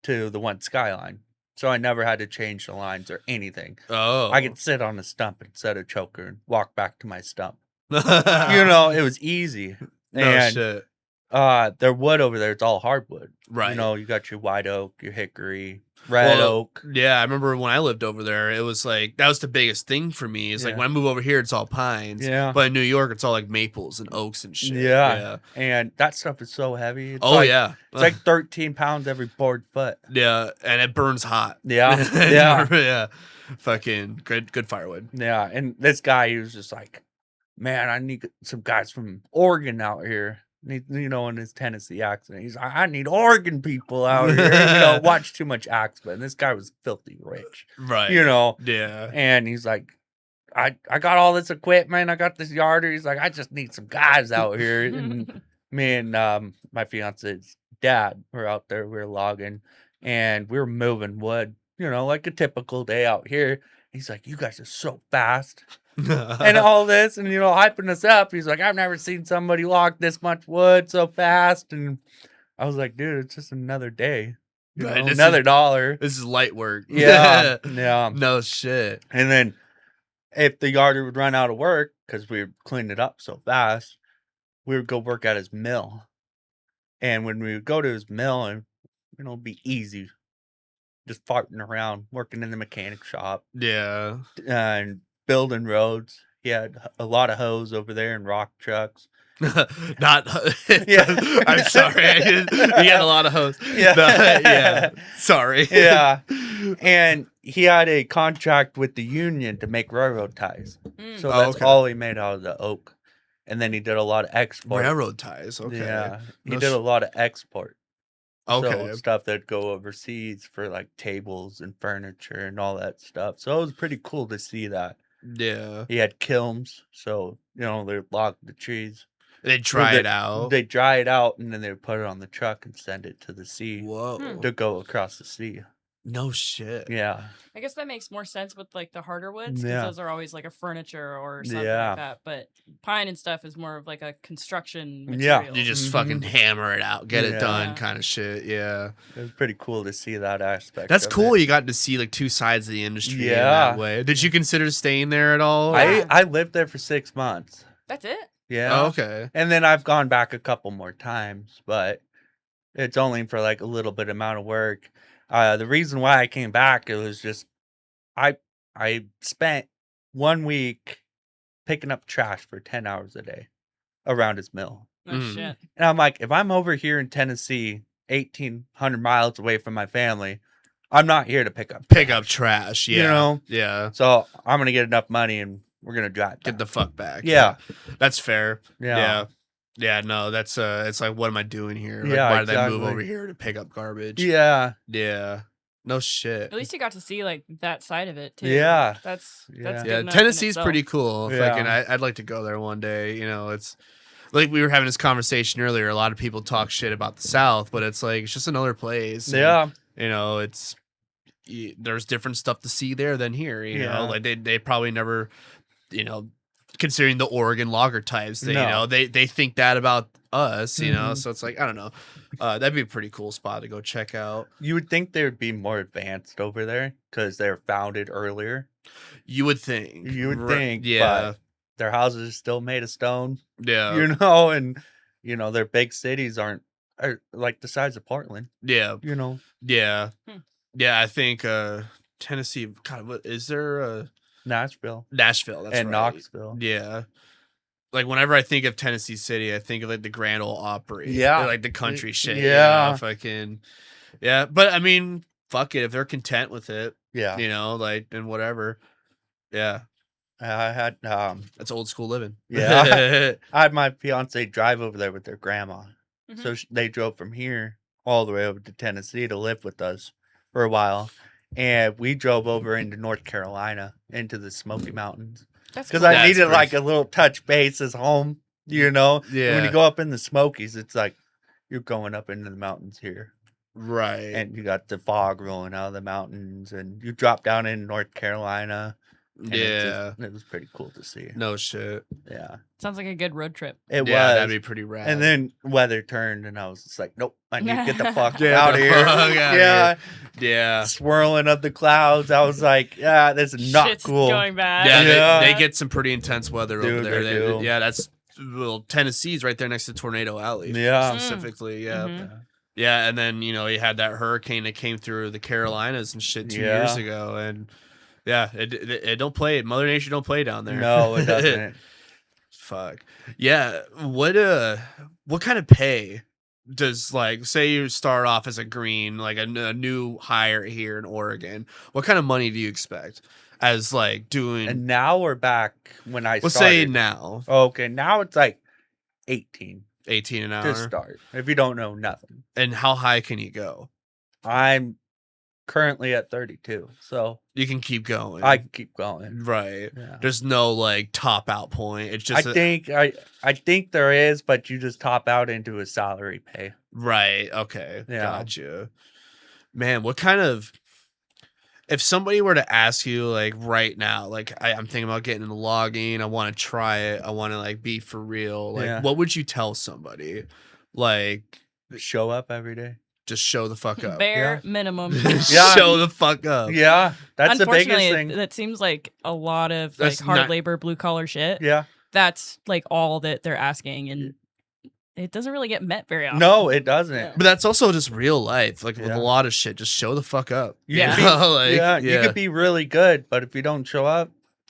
to the one skyline. So I never had to change the lines or anything. Oh. I could sit on a stump and set a choker and walk back to my stump. You know, it was easy. No And shit. their wood over there, it's all hardwood. Right. You know, you got your white oak, your hickory, red oak. Yeah, I remember when I lived over there, it was like that was the biggest thing for me. Is like Yeah. when I move over here, it's all pines. Yeah. But in New York, it's all like maples and oaks and shit. Yeah. And that stuff is so heavy. It's Oh like, yeah. It's like 13 pounds every board foot. Yeah, and it burns hot. Yeah. Yeah. Yeah. Fucking good firewood. Yeah. And this guy, he was just like, man, I need some guys from Oregon out here. You know, in his Tennessee accent, he's like, I need Oregon people out here. You know, watch too much Axman. And this guy was filthy rich. Right. You know, Yeah. and he's like, I got all this equipment. I got this yarder. He's like, I just need some guys out here. And me and my fiance's dad were out there. We were logging and we were moving wood, you know, like a typical day out here. He's like, you guys are so fast. And all this, and you know, hyping us up. He's like, I've never seen somebody log this much wood so fast. And I was like, dude, it's just another day. You Right, know, this another is- dollar. This is light work. Yeah. Yeah. No shit. And then if the yarder would run out of work because we would clean it up so fast, we would go work at his mill. And when we would go to his mill, and you know, it'd be easy, just farting around, working in the mechanic shop Yeah. and building roads. He had a lot of hose over there and rock trucks. Not. Yeah. I'm sorry. You got a lot of hoes. Yeah. Yeah. Sorry. Yeah. And he had a contract with the union to make railroad ties. So Oh, that's okay. all he made out of the oak. And then he did a lot of export. Railroad ties. Okay. Yeah. He No did sh- a lot of export. Okay. So stuff that'd go overseas for like tables and furniture and all that stuff. So it was pretty cool to see that. Yeah. He had kilns. So, you know, they log the trees. They dry it out. They dry it out and then they would put it on the truck and send it to the sea Whoa. to go across the sea. No shit. Yeah. I guess that makes more sense with like the harder woods because Yeah. those are always like a furniture or something Yeah. like that. But pine and stuff is more of like a construction Yeah. material. You just Mhm. fucking hammer it out, get it Yeah. done, Yeah. kind of shit. Yeah. It was pretty cool to see that aspect. That's of cool. it. You got to see like two sides of the industry in Yeah. that way. Did you consider staying there at all? Yeah. I lived there for 6 months. That's it. Yeah. Oh, okay. And then I've gone back a couple more times, but it's only for like a little bit amount of work. The reason why I came back, it was just I spent 1 week picking up trash for 10 hours a day around his mill. Oh, shit. And I'm like, if I'm over here in Tennessee, 1,800 miles away from my family, I'm not here to pick up trash. Yeah. You know? Yeah. So I'm going to get enough money and we're going to drive back. Get the fuck back. Yeah. That's fair. Yeah. Yeah. Yeah, no, that's it's like, what am I doing here? Like, Yeah, why did I move exactly. over here to pick up garbage? Yeah. Yeah. No shit. At least you got to see like that side of it too. Yeah. That's Yeah. good Yeah, enough in Tennessee's itself. pretty cool. Yeah. Fucking, I'd like to go there one day. You know, it's like we were having this conversation earlier. A lot of people talk shit about the South, but it's like it's just another place. And, Yeah. you know, there's different stuff to see there than here. You Yeah. know, like they probably never, you know, considering the Oregon lager types. That, No. You know, they think that about us. You know, Mhm. so it's like, I don't know. That'd be a pretty cool spot to go check out. You would think they would be more advanced over there because they're founded earlier. You would think. You would think. Yeah. But their houses are still made of stone. Yeah. You know, and, you know, their big cities are like the size of Portland. Yeah. You know? Yeah. Hmm. Yeah, I think Tennessee, God, what is there? Nashville. Nashville, that's and right. Knoxville. Yeah. Like whenever I think of Tennessee City, I think of like the Grand Ole Opry. Yeah. Like the country shit. Yeah. You know, fucking. Yeah. But I mean, fuck it. If they're content with it, Yeah. you know, like, and whatever. Yeah. I had That's old school living. Yeah. I had my fiance drive over there with their grandma. Mhm. So they drove from here all the way over to Tennessee to live with us for a while. And we drove over into North Carolina, into the Smoky Mountains. That's Because cool. I That's needed pretty- like a little touch base as home, you know? And Yeah. when you go up in the Smokies, it's like you're going up into the mountains here. Right. And you got the fog rolling out of the mountains. And you drop down in North Carolina. And yeah. it was pretty cool to see. No shit. Yeah. Sounds like a good road trip. It Yeah, was. that'd be pretty rad. And then weather turned, and I was just like, nope, I need to get the fuck Get out the of here. fuck outta Yeah. yeah. Swirling of the clouds. I was like, yeah, this is not Shit's cool. going bad. Yeah, Yeah. They get some pretty intense weather over Dude, there. they do. Yeah, that's Tennessee's right there next to Tornado Alley. Yeah. Specifically, yeah. Mhm. Yeah, and then, you know, you had that hurricane that came through the Carolinas and shit 2 years Yeah. ago, and yeah, it don't play. Mother Nature don't play down there. No, it doesn't. Fuck. Yeah. What kind of pay does, like, say you start off as a green, like a new hire here in Oregon? What kind of money do you expect as like doing? And now we're back when I Let's started. say now Okay, now it's like 18 18 an to hour. start. If you don't know nothing. And how high can you go? I'm currently at 32, so You can keep going. I can keep going. right. Yeah. There's no like top out point. It's just I think there is, but you just top out into a salary pay. right. Okay. Yeah. Gotcha. Man, what kind of, if somebody were to ask you like right now, like I'm thinking about getting into logging, I want to try it, I want to like be for real, like Yeah. what would you tell somebody? Like Show up every day. just show the fuck up. Bare minimum. Yeah. Show the fuck up. Yeah, that's the biggest Unfortunately, thing. that seems like a lot of like That's hard not- labor, blue collar shit. Yeah. That's like all that they're asking, and it doesn't really get met very often. No, it doesn't. Yeah. But that's also just real life. Like with Yeah. a lot of shit, just show the fuck up. You Yeah. could be- Like, yeah, yeah. you could be really good, but if you don't show up,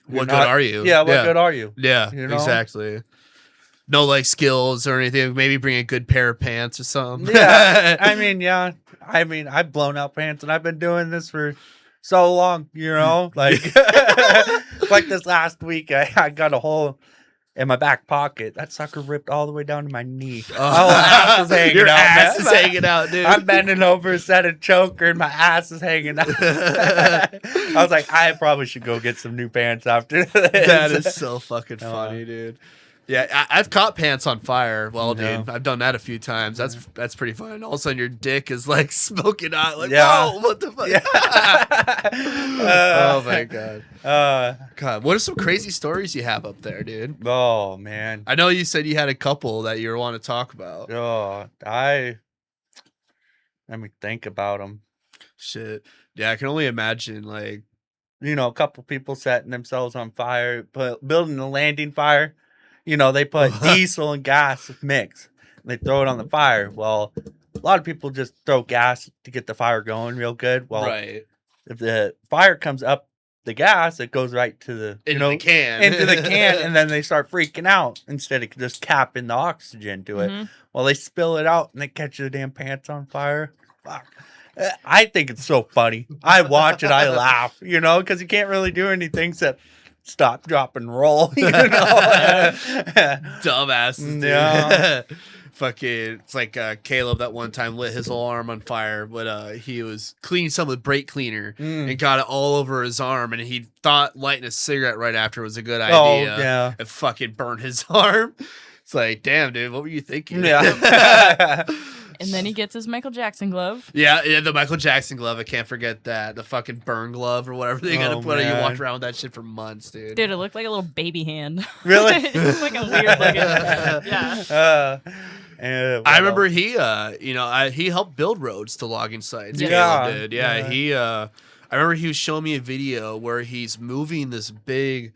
you're What not- good are you? Yeah, what good are you? Yeah, You know? exactly. No like skills or anything. Maybe bring a good pair of pants or something. Yeah, I mean, I've blown out pants, and I've been doing this for so long. You know, like like this last week, I got a hole in my back pocket. That sucker ripped all the way down to my knee. Oh. My ass is hanging Your out. ass man. is hanging out, dude. I'm bending over, set a choker, and my ass is hanging out. I was like, I probably should go get some new pants after this. That is so fucking Uh, funny, dude. Yeah, I've caught pants on fire. Well, Yeah. dude, I've done that a few times. That's pretty fun. And all of a sudden, your dick is like smoking hot. Like, Yeah. whoa, what the fuck? Yeah. Oh my god. Uh, God, what are some crazy stories you have up there, dude? oh man. I know you said you had a couple that you want to talk about. Oh, let me think about them. Shit. Yeah, I can only imagine. Like, You know, a couple people setting themselves on fire, building a landing fire. You know, they put diesel and gas mix. And they throw it on the fire. Well, a lot of people just throw gas to get the fire going real good. Well, right. if the fire comes up the gas, it goes right to the Into the can. into the can, and then they start freaking out instead of just capping the oxygen to it. Well, they spill it out and they catch the damn pants on fire. Fuck. I think it's so funny. I watch it, I laugh, because you can't really do anything except stop, drop, and roll. Dumbasses, dude. Yeah. Fucking, it's like Caleb that one time lit his whole arm on fire, but he was cleaning some with brake cleaner and got it all over his arm, and he thought lighting a cigarette right after was a good idea. Oh, yeah. And fucking burned his arm. It's like, damn, dude, what were you thinking? Yeah. And then he gets his Michael Jackson glove. Yeah, the Michael Jackson glove. I can't forget that. The fucking burn glove or whatever they gotta put on. You walked around with that shit for months, dude. Dude, it looked like a little baby hand. Really? It's like a weird looking. Yeah. I remember he helped build roads to logging sites. Yeah. Caleb did. Yeah. I remember he was showing me a video where he's moving this big,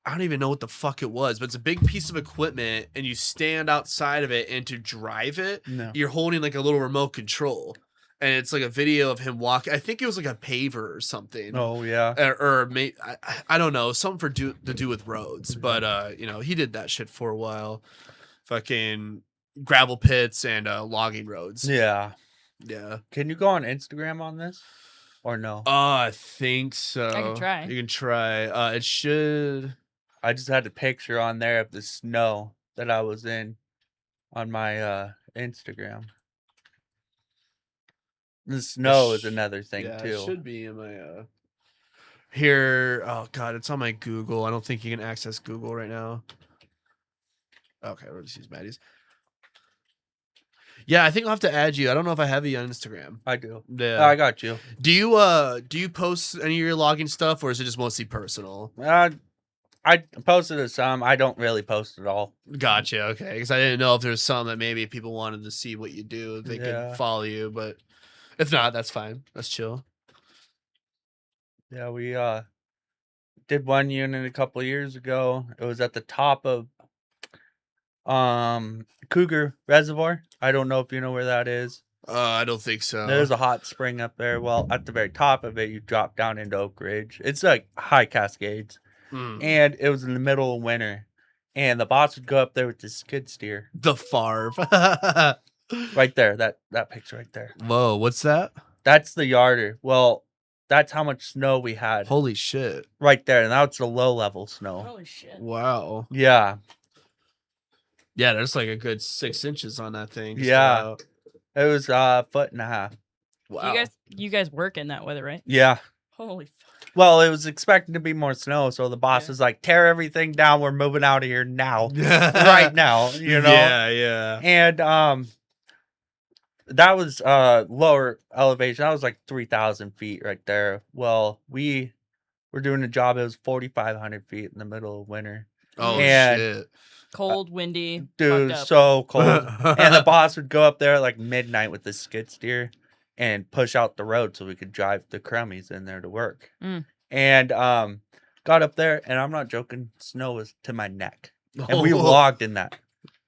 I don't even know what the fuck it was, but it's a big piece of equipment, and you stand outside of it, and to drive it, you're holding like a little remote control, and it's like a video of him walking. I think it was like a paver or something. Oh yeah, or maybe I don't know, something to do with roads. But he did that shit for a while, fucking gravel pits and logging roads. Yeah. Can you go on Instagram on this, or no? I think so. I can try. You can try. It should. I just had a picture on there of the snow that I was in on my Instagram. The snow is another thing too. It should be in my here. Oh god, it's on my Google. I don't think you can access Google right now. Okay, we'll just use Maddie's. Yeah, I think I'll have to add you. I don't know if I have you on Instagram. I do. Yeah, I got you. Do you post any of your logging stuff, or is it just mostly personal? I posted it some. I don't really post it all. Gotcha. Okay, because I didn't know if there's some that maybe people wanted to see what you do, they could follow you. But if not, that's fine. That's chill. Yeah, we did one unit a couple of years ago. It was at the top of Cougar Reservoir. I don't know if you know where that is. I don't think so. There's a hot spring up there. Well, at the very top of it, you drop down into Oak Ridge. It's like high Cascades. And it was in the middle of winter. And the boss would go up there with the skid steer. The Farv. Right there. That picture right there. Whoa, what's that? That's the yarder. Well, that's how much snow we had. Holy shit. Right there. And now it's the low level snow. Holy shit. Wow. Yeah. Yeah, there's like a good 6 inches on that thing. Yeah. It was a foot and a half. Wow. You guys work in that weather, right? Yeah. Holy fuck. Well, it was expected to be more snow, so the boss was like, tear everything down. We're moving out of here now. Right now, Yeah. And that was lower elevation. That was like 3,000 feet right there. Well, we were doing a job. It was 4,500 feet in the middle of winter. Oh, shit. Cold, windy, dude, so cold. And the boss would go up there at like midnight with the skid steer and push out the road so we could drive the crummies in there to work. And got up there, and I'm not joking, snow was to my neck. And we logged in that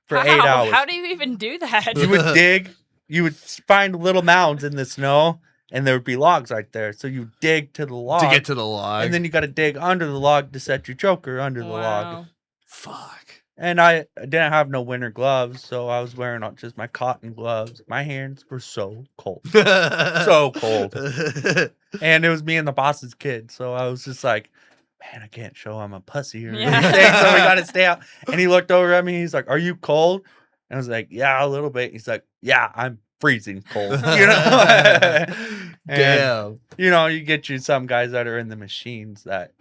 for 8 hours. How do you even do that? You would dig, you would find little mounds in the snow, and there would be logs right there. So you dig to the log. To get to the log. And then you got to dig under the log to set your choker under the log. Fuck. And I didn't have no winter gloves, so I was wearing just my cotton gloves. My hands were so cold. So cold. And it was me and the boss's kid, so I was just like, man, I can't show I'm a pussy or anything, so we got to stay out. And he looked over at me, he's like, are you cold? And I was like, yeah, a little bit. He's like, yeah, I'm freezing cold. Damn. You get you some guys that are in the machines that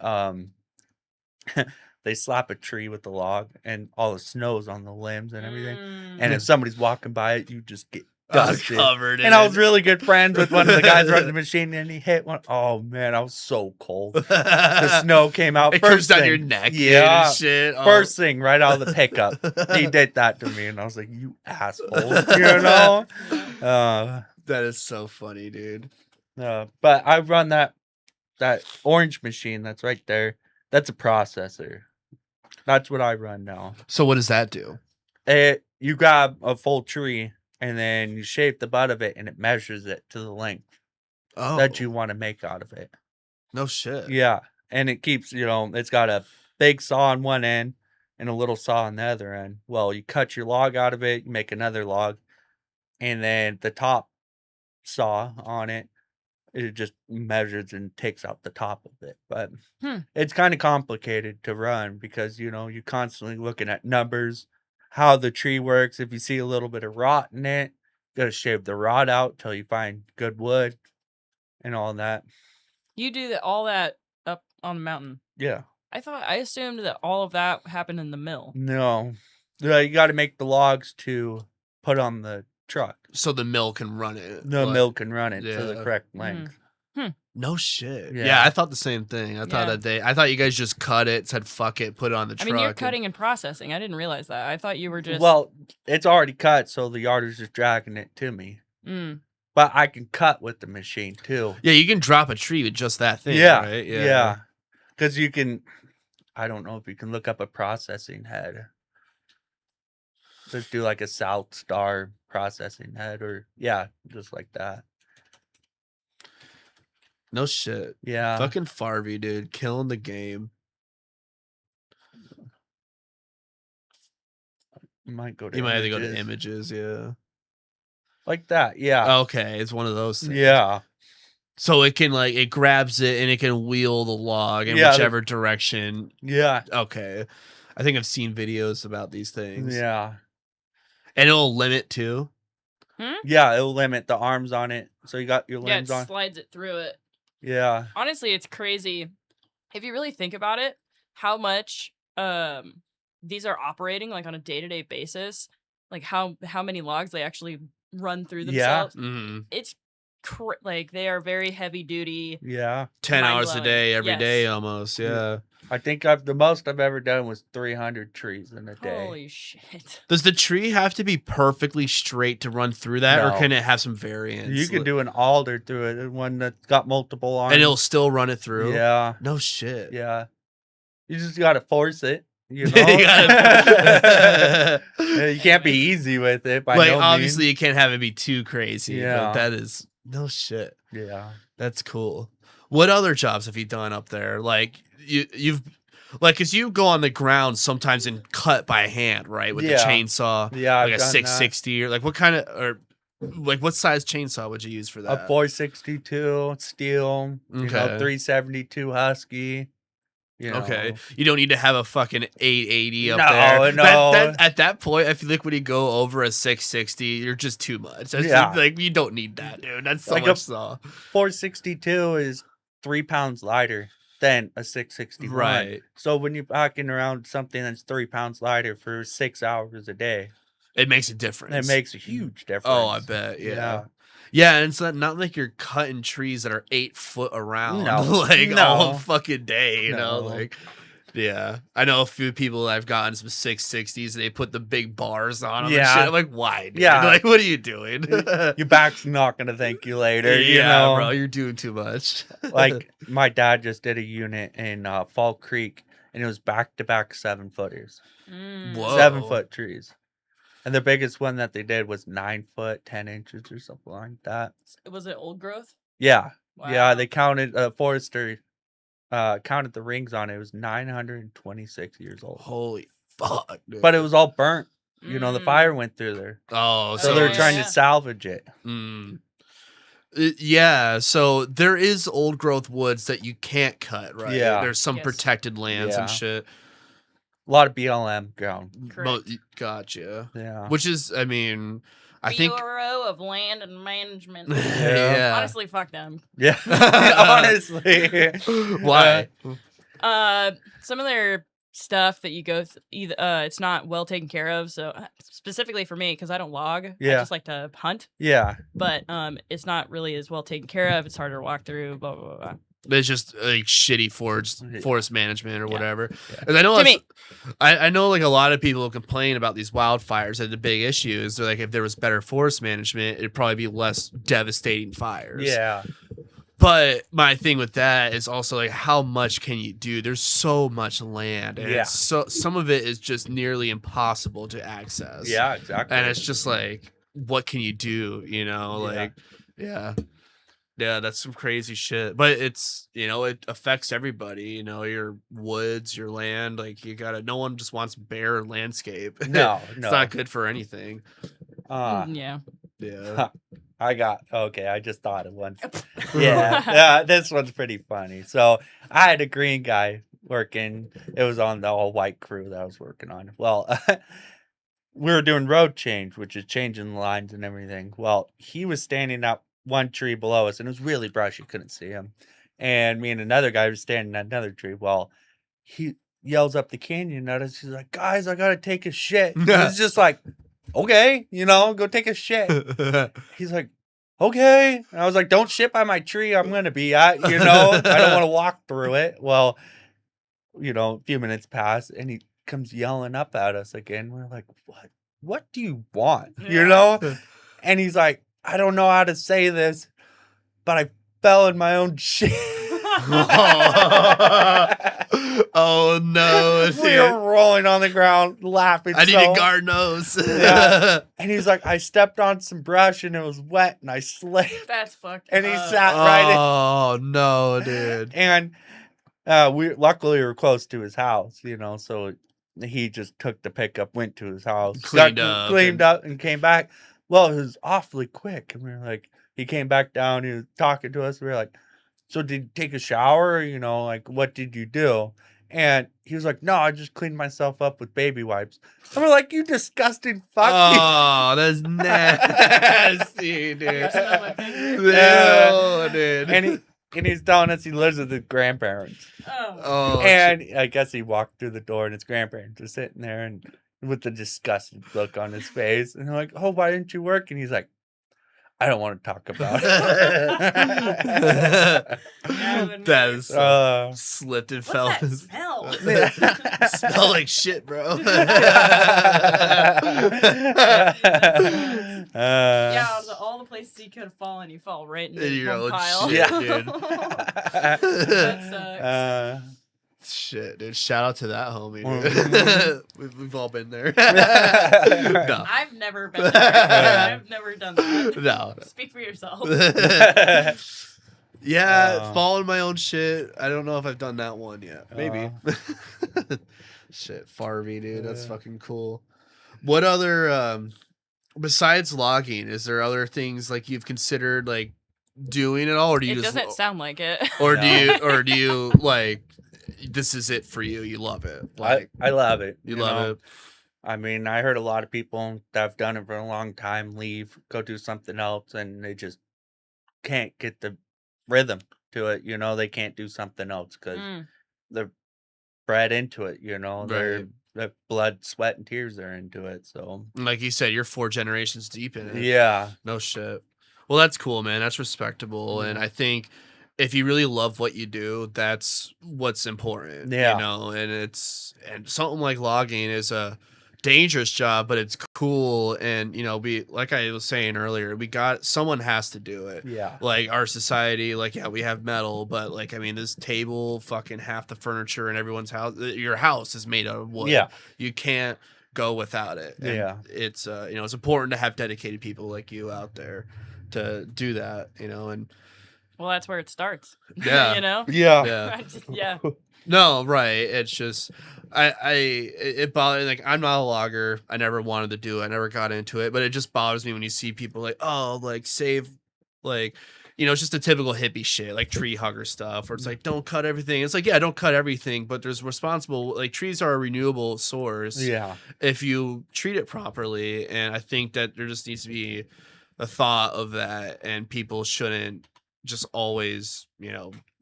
they slap a tree with the log and all the snow's on the limbs and everything. And if somebody's walking by it, you just get dusted. Covered in and I was really good friends with one of the guys running the machine, and he hit one. Oh man, I was so cold. The snow came out. It first comes down thing. your neck. Yeah. Dude, shit. Oh. First thing right out of the pickup. He did that to me, and I was like, you asshole. That is so funny, dude. But I run that orange machine that's right there. That's a processor. That's what I run now. So what does that do? You grab a full tree and then you shape the butt of it, and it measures it to the length that you want to make out of it. No shit. Yeah. and it keeps, it's got a big saw on one end and a little saw on the other end. Well, you cut your log out of it, you make another log, and then the top saw on it, it just measures and takes out the top of it. But it's kind of complicated to run because, you're constantly looking at numbers, how the tree works. If you see a little bit of rot in it, you got to shave the rot out till you find good wood and all that. You do all that up on the mountain. Yeah. I assumed that all of that happened in the mill. No. You got to make the logs to put on the truck. So the mill can run it. The mill can run it to the Yeah. correct length. No shit. Yeah. Yeah, I thought the same thing. I thought you guys just cut it, said fuck it, put it on the truck. I mean, you're cutting and processing. I didn't realize that. I thought you were just. Well, it's already cut, so the yarder's just dragging it to me. But I can cut with the machine too. Yeah, you can drop a tree with just that thing, Yeah, right? yeah. Because you can, I don't know if you can look up a processing head. Just do like a South Star processing head or, just like that. No shit. Yeah. Fucking Farvy, dude. Killing the game. You might go to You might have to go to images, yeah. Like that, yeah. Okay, it's one of those things. Yeah. So it can it grabs it and it can wheel the log in whichever direction. Yeah. Okay. I think I've seen videos about these things. Yeah. And it'll limit too. Yeah, it'll limit the arms on it. So you got your limbs on. Yeah, it slides it through it. Yeah. Honestly, it's crazy. If you really think about it, how much these are operating on a day-to-day basis, how many logs they actually run through themselves. Mm-hmm. It's they are very heavy duty. Yeah. 10 hours a day, every day almost. Yeah. I think the most I've ever done was 300 trees in a day. Holy shit. Does the tree have to be perfectly straight to run through that, No. or can it have some variance? You can do an alder through it, one that's got multiple arms. And it'll still run it through? Yeah. No shit. Yeah. You just got to force it. You know? You can't be easy with it. By no obviously, means. you can't have it be too crazy. Yeah. But that is no shit. Yeah. That's cool. What other jobs have you done up there? You've because you go on the ground sometimes and cut by hand, right? With the chainsaw. Yeah. Like a 660 or what kind of, or what size chainsaw would you use for that? A 462 steel. Okay. 372 Husky. Okay. You don't need to have a fucking 880 up No, there. no. At that point, I feel like when you go over a 660, you're just too much. That's you don't need that, dude. That's so much saw. 462 is 3 pounds lighter than a 661. Right. So when you're packing around something that's 3 pounds lighter for 6 hours a day, it makes a difference. It makes a huge difference. Oh, I bet. Yeah, and it's not like you're cutting trees that are 8 foot around all fucking day, you know? Yeah. I know a few people that I've gotten some 660s and they put the big bars on them and shit. I'm like, why, dude? Yeah. What are you doing? Your back's not going to thank you later, you know? Bro, you're doing too much. My dad just did a unit in Fall Creek, and it was back-to-back 7-footers. Whoa. 7-foot trees. And the biggest one that they did was 9 foot, 10 inches or something like that. Was it old growth? Yeah. Wow. Yeah, they counted, forester counted the rings on it. It was 926 years old. Holy fuck, dude. But it was all burnt. You know, the fire went through there. Oh, so they're trying to salvage it. Yeah, so there is old growth woods that you can't cut, right? Yeah. There's some protected lands and shit. A lot of BLM ground. Gotcha. Yeah. Which is, I mean, I think Bureau of Land and Management. Yeah. Honestly, fuck them. Yeah. Honestly. Why? Some of their stuff that you go it's not well taken care of. So specifically for me, because I don't log, I just like to hunt. Yeah. But it's not really as well taken care of. It's harder to walk through. Blah blah blah. It's just shitty forest management or whatever. Yeah. And I know I know a lot of people complain about these wildfires, and the big issue is they're if there was better forest management, it'd probably be less devastating fires. Yeah. But my thing with that is also how much can you do? There's so much land, and some of it is just nearly impossible to access. Yeah, exactly. And it's just what can you do? You know, yeah. Yeah, that's some crazy shit. But it's, it affects everybody, your woods, your land. Like, no one just wants bare landscape. No, It's not good for anything. Yeah. Yeah. I just thought of one. Yeah, this one's pretty funny. So I had a green guy working. It was on the all white crew that I was working on. Well, we were doing road change, which is changing the lines and everything. Well, he was standing up one tree below us, and it was really brushy, couldn't see him. And me and another guy was standing at another tree. Well, he yells up the canyon at us. He's like, "Guys, I gotta take a shit." He's just like, "Okay, go take a shit." He's like, "Okay." And I was like, "Don't shit by my tree. I'm gonna be at, I don't want to walk through it." Well, a few minutes pass, and he comes yelling up at us again. We're like, what do you want? And he's like, "I don't know how to say this, but I fell in my own shit." Oh no. We were rolling on the ground laughing. I need a guard nose. Yeah. And he's like, "I stepped on some brush and it was wet and I slipped." That's fucked And he up. sat right in. Oh no, dude. And we luckily were close to his house, so he just took the pickup, went to his house, cleaned up, and came back. Well, it was awfully quick, and we were like, he came back down, he was talking to us. We were like, "So did you take a shower? Like, what did you do?" And he was like, "No, I just cleaned myself up with baby wipes." And we're like, "You disgusting fuck!" Oh, that's nasty, dude. Yeah, dude. And he's telling us he lives with his grandparents. Oh. And I guess he walked through the door and his grandparents were sitting there and with the disgusted look on his face. And they're like, "Oh, why didn't you work?" And he's like, "I don't want to talk about it." That is slipped and fell. What's that smell? Smell like shit, bro. Yeah, out of all the places he could have fallen, you fall right into your one own pile. shit, dude. That sucks. Shit, dude. Shout out to that homie, dude. Mhm. we've all been there. No. I've never been there. I've never done that. No. Speak for yourself. Yeah, falling my own shit. I don't know if I've done that one yet. Maybe. Shit, Farvy, dude. That's fucking cool. What other besides logging, is there other things like you've considered like doing at all, or do you It doesn't sound like it. or do you like this is it for you? You love it. Like I love it. you love it. I mean, I heard a lot of people that have done it for a long time leave, go do something else, and they just can't get the rhythm to it. They can't do something else because they're bred into it. Their blood, sweat, and tears are into it. So, Like you said, you're 4 generations deep in it. yeah, No shit. Well, that's cool, man. That's respectable, and I think if you really love what you do, that's what's important. Yeah. And something like logging is a dangerous job, but it's cool. And like I was saying earlier, someone has to do it. yeah, Like our society, like we have metal, but like I mean, this table, fucking half the furniture in everyone's house, your house is made out of wood. Yeah. You can't go without it. And Yeah. it's it's important to have dedicated people like you out there to do that. And Well, that's where it starts. Yeah. yeah. yeah. Yeah. No, right. It's just it bothers, like I'm not a logger. I never wanted to do it. I never got into it, but it just bothers me when you see people like, oh, like save, like, it's just a typical hippie shit, like tree hugger stuff, where it's like, don't cut everything. It's like, yeah, don't cut everything, but there's responsible, like trees are a renewable source. Yeah. If you treat it properly. And I think that there just needs to be a thought of that, and people shouldn't just always,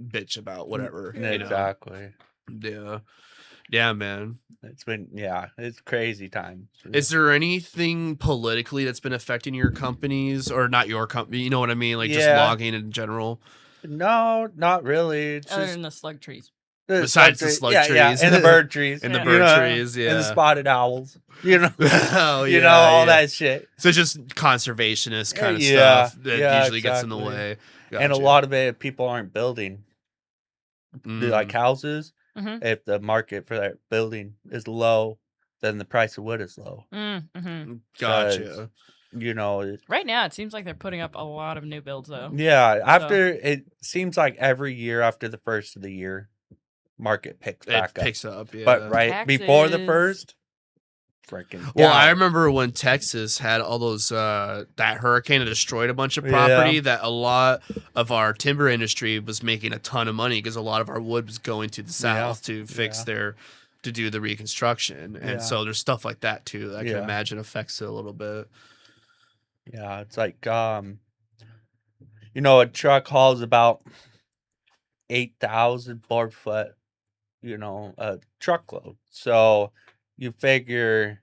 bitch about whatever. Exactly. Yeah, man. It's crazy times. Is there anything politically that's been affecting your companies, or not your company? You know what I mean? Like just logging in general. No, not really. It's Other just than the slug trees. Besides the slug trees. Yeah, and the bird trees. And the Yeah. bird trees, yeah. And the spotted owls. Oh, You yeah, know, all yeah. that shit. So just conservationist kind of Yeah, stuff that yeah, usually gets in the exactly. way. And a Gotcha. lot of it, people aren't building. Mm. Like houses, Mhm. if the market for that building is low, then the price of wood is low. Mm-hmm. Gotcha. Right now, it seems like they're putting up a lot of new builds, though. Yeah, after it seems like every year after the first of the year, market picks back It picks up, yeah. But before the Taxes. first, freaking Well, down. I remember when Texas had all those that hurricane that destroyed a bunch of Yeah. property. That a lot of our timber industry was making a ton of money because a lot of our wood was going to the south to fix to do the reconstruction, and so there's stuff like that too that I can imagine affects it a little bit. Yeah, it's like a truck hauls about 8,000 board foot, a truckload. So you figure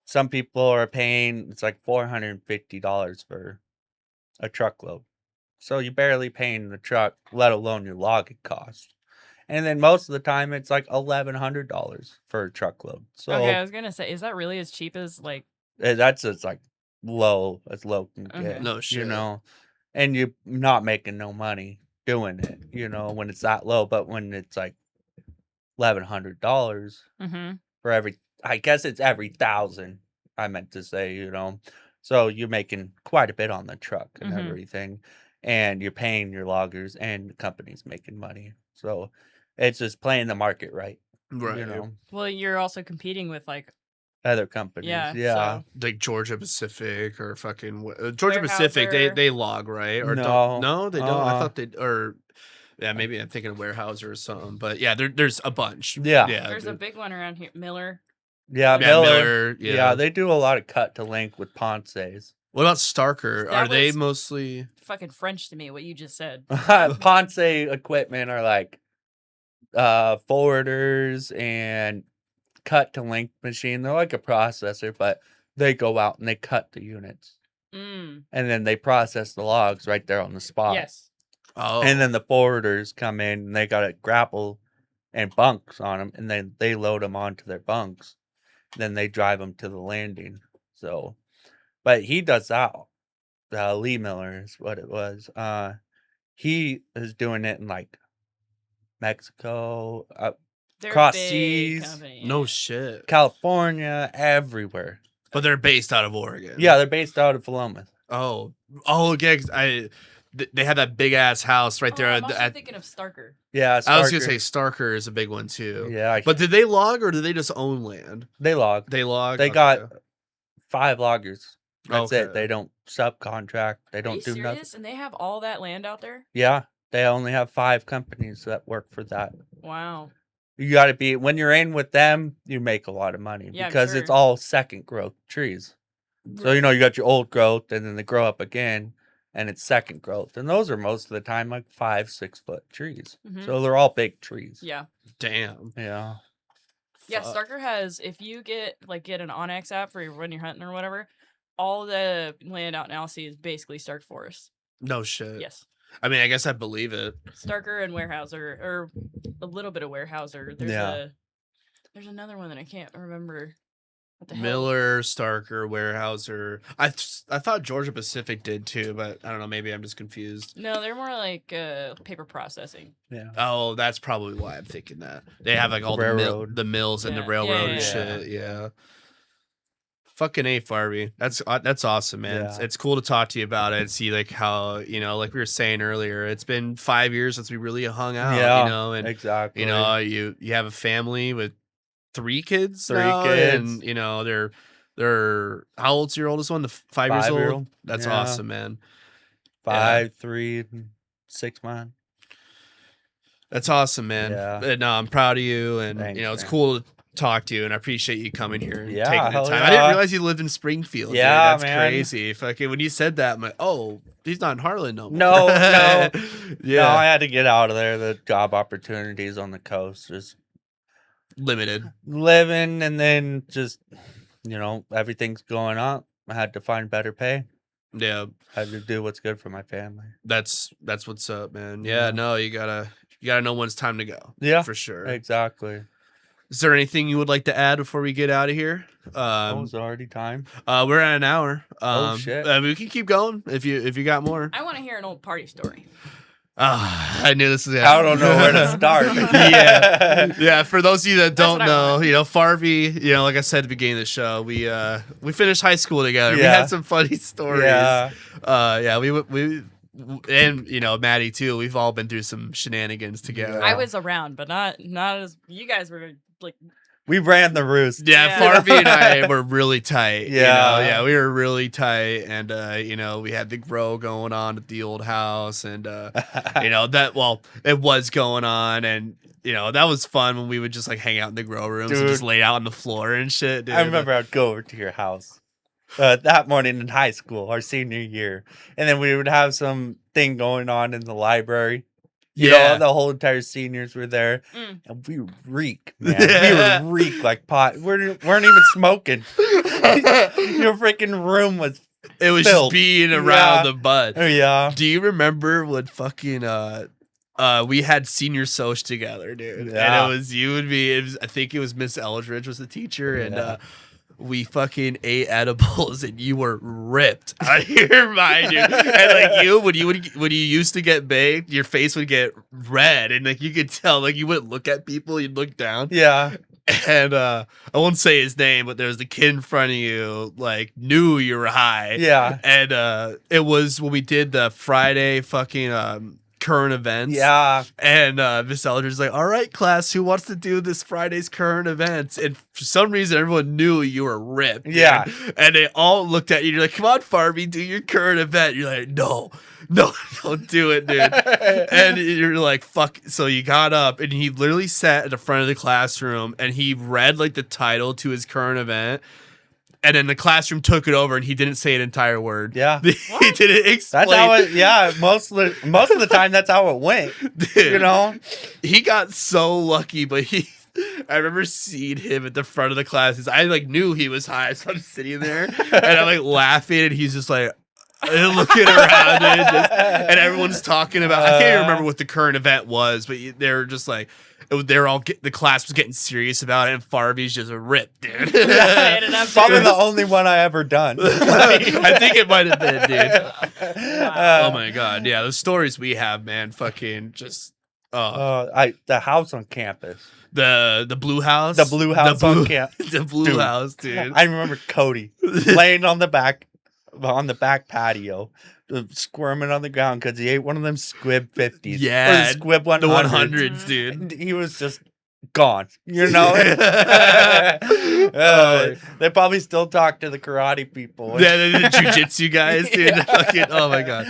some people are paying, it's like $450 for a truckload. So you're barely paying the truck, let alone your logging cost. And then most of the time it's like $1,100 for a truckload. So Okay, I was gonna say, is that really as cheap as like? that's just like low can Okay. get. No shit. And you're not making no money doing it, when it's that low. But when it's like $1,100 for I guess it's every 1,000. I meant to say, so you're making quite a bit on the truck and everything, and you're paying your loggers, and the company's making money. So it's just playing the market right. Well, you're also competing with like Other companies. Yeah, Yeah. so- Like Georgia Pacific or fucking Georgia Pacific, they log, right? Or No. no, they don't. I thought they or yeah, maybe I'm thinking of Weyerhaeuser or something. But yeah, there's a bunch. Yeah. There's a big one around here, Miller. Yeah, Yeah, Miller. yeah. They do a lot of cut to link with Ponce's. What about Starker? That Are they was- mostly Fucking French to me, what you just said. Ponce equipment are like forwarders and cut to link machine. They're like a processor, but they go out and they cut the units. Mm. And then they process the logs right there on the spot. Yes. Oh, And then the forwarders come in and they got a grapple and bunks on them, and then they load them onto their bunks. Then they drive them to the landing. So, but he does that. Lee Miller is what it was. He is doing it in like Mexico, They're Cross a big seas. company, no yeah. shit. California, everywhere. But they're based out of Oregon. Yeah, they're based out of Philomath. Oh, yeah. 'Cause they had that big ass house right there. I'm also thinking of Starker. Yeah, I was gonna Starker. say Starker is a big one too. Yeah, But did they log or did they just own land? they log. They log. They Okay. got 5 loggers. That's Okay. it. They don't subcontract. They Are don't you do serious? nothing. And they have all that land out there? Yeah, they only have 5 companies that work for that. Wow. You got to be when you're in with them, you make a lot of money Yeah, I'm because it's sure. all second growth trees. So you got your old growth, and then they grow up again, and it's second growth, and those are most of the time like 5-6 foot trees. Mhm. So they're all big trees. Yeah. Damn. Yeah. Yeah, Fuck. Starker has, if you get an Onyx app for when you're hunting or whatever, all the land out in Alcee is basically Stark Forest. No shit. Yes. I mean, I guess I believe it. Starker and Weyerhaeuser, or a little bit of Weyerhaeuser. There's another one that I can't remember. What the hell? Miller, Starker, Weyerhaeuser. I thought Georgia Pacific did too, but I don't know. Maybe I'm just confused. No, they're more like paper processing. Yeah. Oh, that's probably why I'm thinking that. They have like all the Railroad. mills and the Yeah. railroad Yeah, and yeah, shit. Yeah. Fucking A, Farvy. That's awesome, man. Yeah. It's cool to talk to you about it and see like how, like we were saying earlier, it's been 5 years since we really hung out, Yeah, and exactly. you have a family with 3 kids. 3 now, kids. and they're how old's your oldest one? The 5 years old? 5-year-old. That's Yeah. awesome, man. 5, 3, and 6 months. That's awesome, man. Yeah. No, I'm proud of you, and Thanks, it's man. cool to talk to you, and I appreciate you coming here and Yeah, taking the hell time. yeah. I didn't realize you lived in Springfield. Yeah, dude. That's man. crazy. Fucking when you said that, I'm like, oh, he's not in Harlan no more. No, no. Yeah, No, I had to get out of there. The job opportunities on the coast just limited. living, and then just everything's going up. I had to find better pay. Yeah, Had to do what's good for my family. that's what's up, man. Yeah. Yeah, no, you gotta know when it's time to go. Yeah, for sure. exactly. Is there anything you would like to add before we get out of here? Oh, it's already time. We're at an hour. Oh, shit. We can keep going if you got more. I want to hear an old party story. I knew this was. I don't know where to start. Yeah. For those of you that don't what I know, want. Farvy, like I said at the beginning of the show, we finished high school together. We Yeah. had some funny stories. Yeah. We and Maddie too. We've all been through some shenanigans together. Yeah. I was around, but not as you guys were like. We ran the roost. Yeah, Yeah. Farvy and I were really tight. Yeah. We were really tight, and we had the grow going on at the old house, and it was going on, and that was fun when we would just like hang out in the grow rooms and just Dude. lay out on the floor and shit. Dude. I remember I'd go over to your house that morning in high school, our senior year, and then we would have some thing going on in the library. The whole entire seniors were there, and we reek, man. We would reek like pot. We weren't even smoking. Your freaking room was. It was filled. just being around the bud. Oh yeah. Do you remember when fucking we had senior soch together, dude? Yeah. And it was you and me. I think it was Miss Eldridge was the teacher, and we fucking ate edibles, and you were ripped out of your mind, dude. And like when you used to get baked, your face would get red, and like you could tell, like you wouldn't look at people, you'd look down. Yeah. And I won't say his name, but there was the kid in front of you, like knew you were high. Yeah. And it was when we did the Friday fucking current events. Yeah. And Miss Eldridge's like, all right, class, who wants to do this Friday's current events? And for some reason, everyone knew you were ripped. Yeah. dude. And they all looked at you. You're like, come on, Farvy, do your current event. You're like, no, don't do it, dude. And you're like, fuck. So you got up, and he literally sat at the front of the classroom, and he read like the title to his current event. And then the classroom took it over, and he didn't say an entire word. Yeah. He didn't explain. That's how it. Yeah. Most of the time, that's how it went. Dude, he got so lucky, but I remember seeing him at the front of the classes. I like knew he was high, so I'm sitting there and I'm like laughing, and he's just like looking around, and everyone's talking about. I can't even remember what the current event was, but they were just like. They're all the class was getting serious about it, and Farvy's just a rip, dude. Probably the only one I ever done. I think it might have been, dude. Wow. Oh my god, yeah, the stories we have, man, fucking just. The house on campus. The blue house, The blue house on campus. the blue Dude. house, dude. I remember Cody laying on the back patio, squirming on the ground because he ate one of them Squib 50s. Yeah, or the Squib 100s. The 100s, dude. And he was just gone. They probably still talk to the karate people. Yeah, the jujitsu guys, dude. Fucking, oh my god.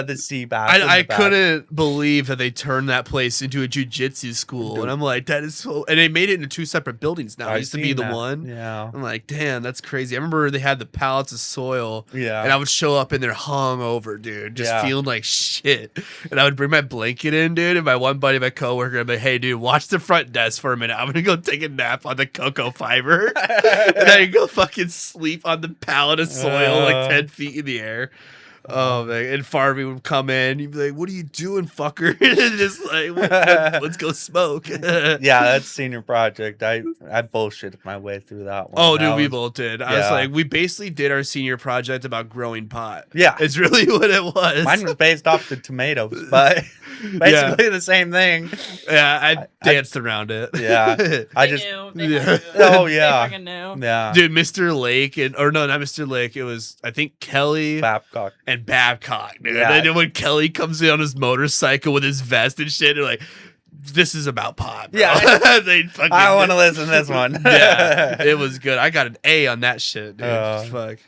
The sea bass. I couldn't believe that they turned that place into a jujitsu school, and I'm like, that is so. And they made it into two separate buildings now. It used to be the one. Yeah. I'm like, damn, that's crazy. I remember they had the pallets of soil. Yeah. And I would show up in there hungover, dude, just Yeah. feeling like shit. And I would bring my blanket in, dude, and my one buddy, my coworker, I'd be like, hey, dude, watch the front desk for a minute. I'm gonna go take a nap on the cocoa fiber, and then I go fucking sleep on the pallet of soil like 10 feet in the air. Oh man! And Farvy would come in. He'd be like, "What are you doing, fucker?" And just like, let's go smoke. Yeah, that's senior project. I bullshitted my way through that one. Oh, That dude, we was- both did. I was like, we basically did our senior project about growing pot. Yeah. It's really what it was. Mine was based off the tomatoes, but basically the same thing. Yeah, I danced around it. Yeah. I They just knew. They Yeah. knew. Oh, They yeah. freaking knew. yeah. Dude, Mr. Lake or no, not Mr. Lake. It was I think Kelly Babcock. and Babcock, dude. Yeah. And then when Kelly comes in on his motorcycle with his vest and shit, they're like, "This is about pot." Bro. Yeah. They fucking, I want to listen to this one. Yeah, it was good. I got an A on that shit, dude. Uh, Fuck.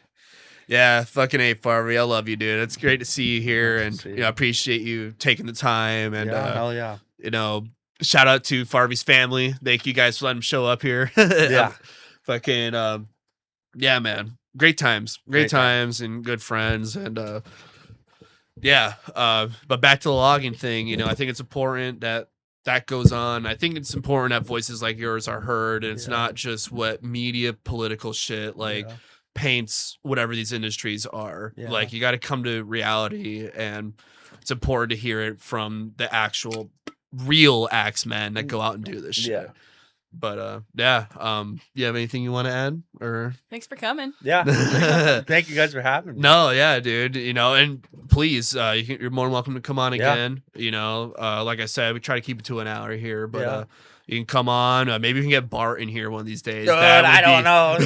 Yeah, fucking A, Farvy. I love you, dude. It's great to see you here, and See you you. know, I appreciate you taking the time. And Yeah, hell yeah. you know, shout out to Farvy's family. Thank you guys for letting him show up here. Yeah. Fucking yeah, man. Great times. Great Great times and good friends. And yeah. But back to the logging thing, you know, I think it's important that goes on. I think it's important that voices like yours are heard, and it's Yeah. not just what media political shit like Yeah. paints whatever these industries are. Yeah. Like you got to come to reality, and it's important to hear it from the actual real axemen that go out and do this shit. Yeah. But yeah, you have anything you want to add or Thanks for coming. Yeah. Thank you guys for having me. no? Yeah, dude. You know, and please, you're more than welcome to come on Yeah. again. You know, like I said, we try to keep it to an hour here, but Yeah. you can come on. Maybe we can get Bart in here one of these days. Dude, I don't know.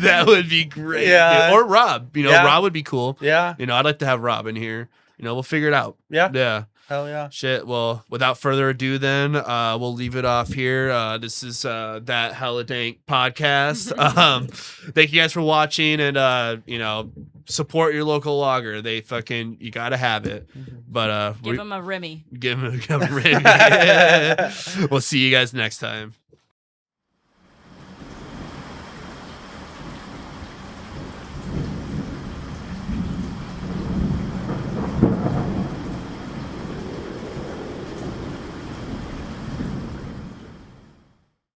That would be great. Yeah. Or Rob. You know, Yeah. Rob would be cool. Yeah. You know, I'd like to have Rob in here. You know, we'll figure it out. Yeah. Yeah. Hell yeah. Shit. Well, without further ado, then we'll leave it off here. This is that Hella Dank podcast. Thank you guys for watching, and you know, support your local logger. They fucking, you gotta have it. But Give him a Remy. give him a ring. We'll see you guys next time.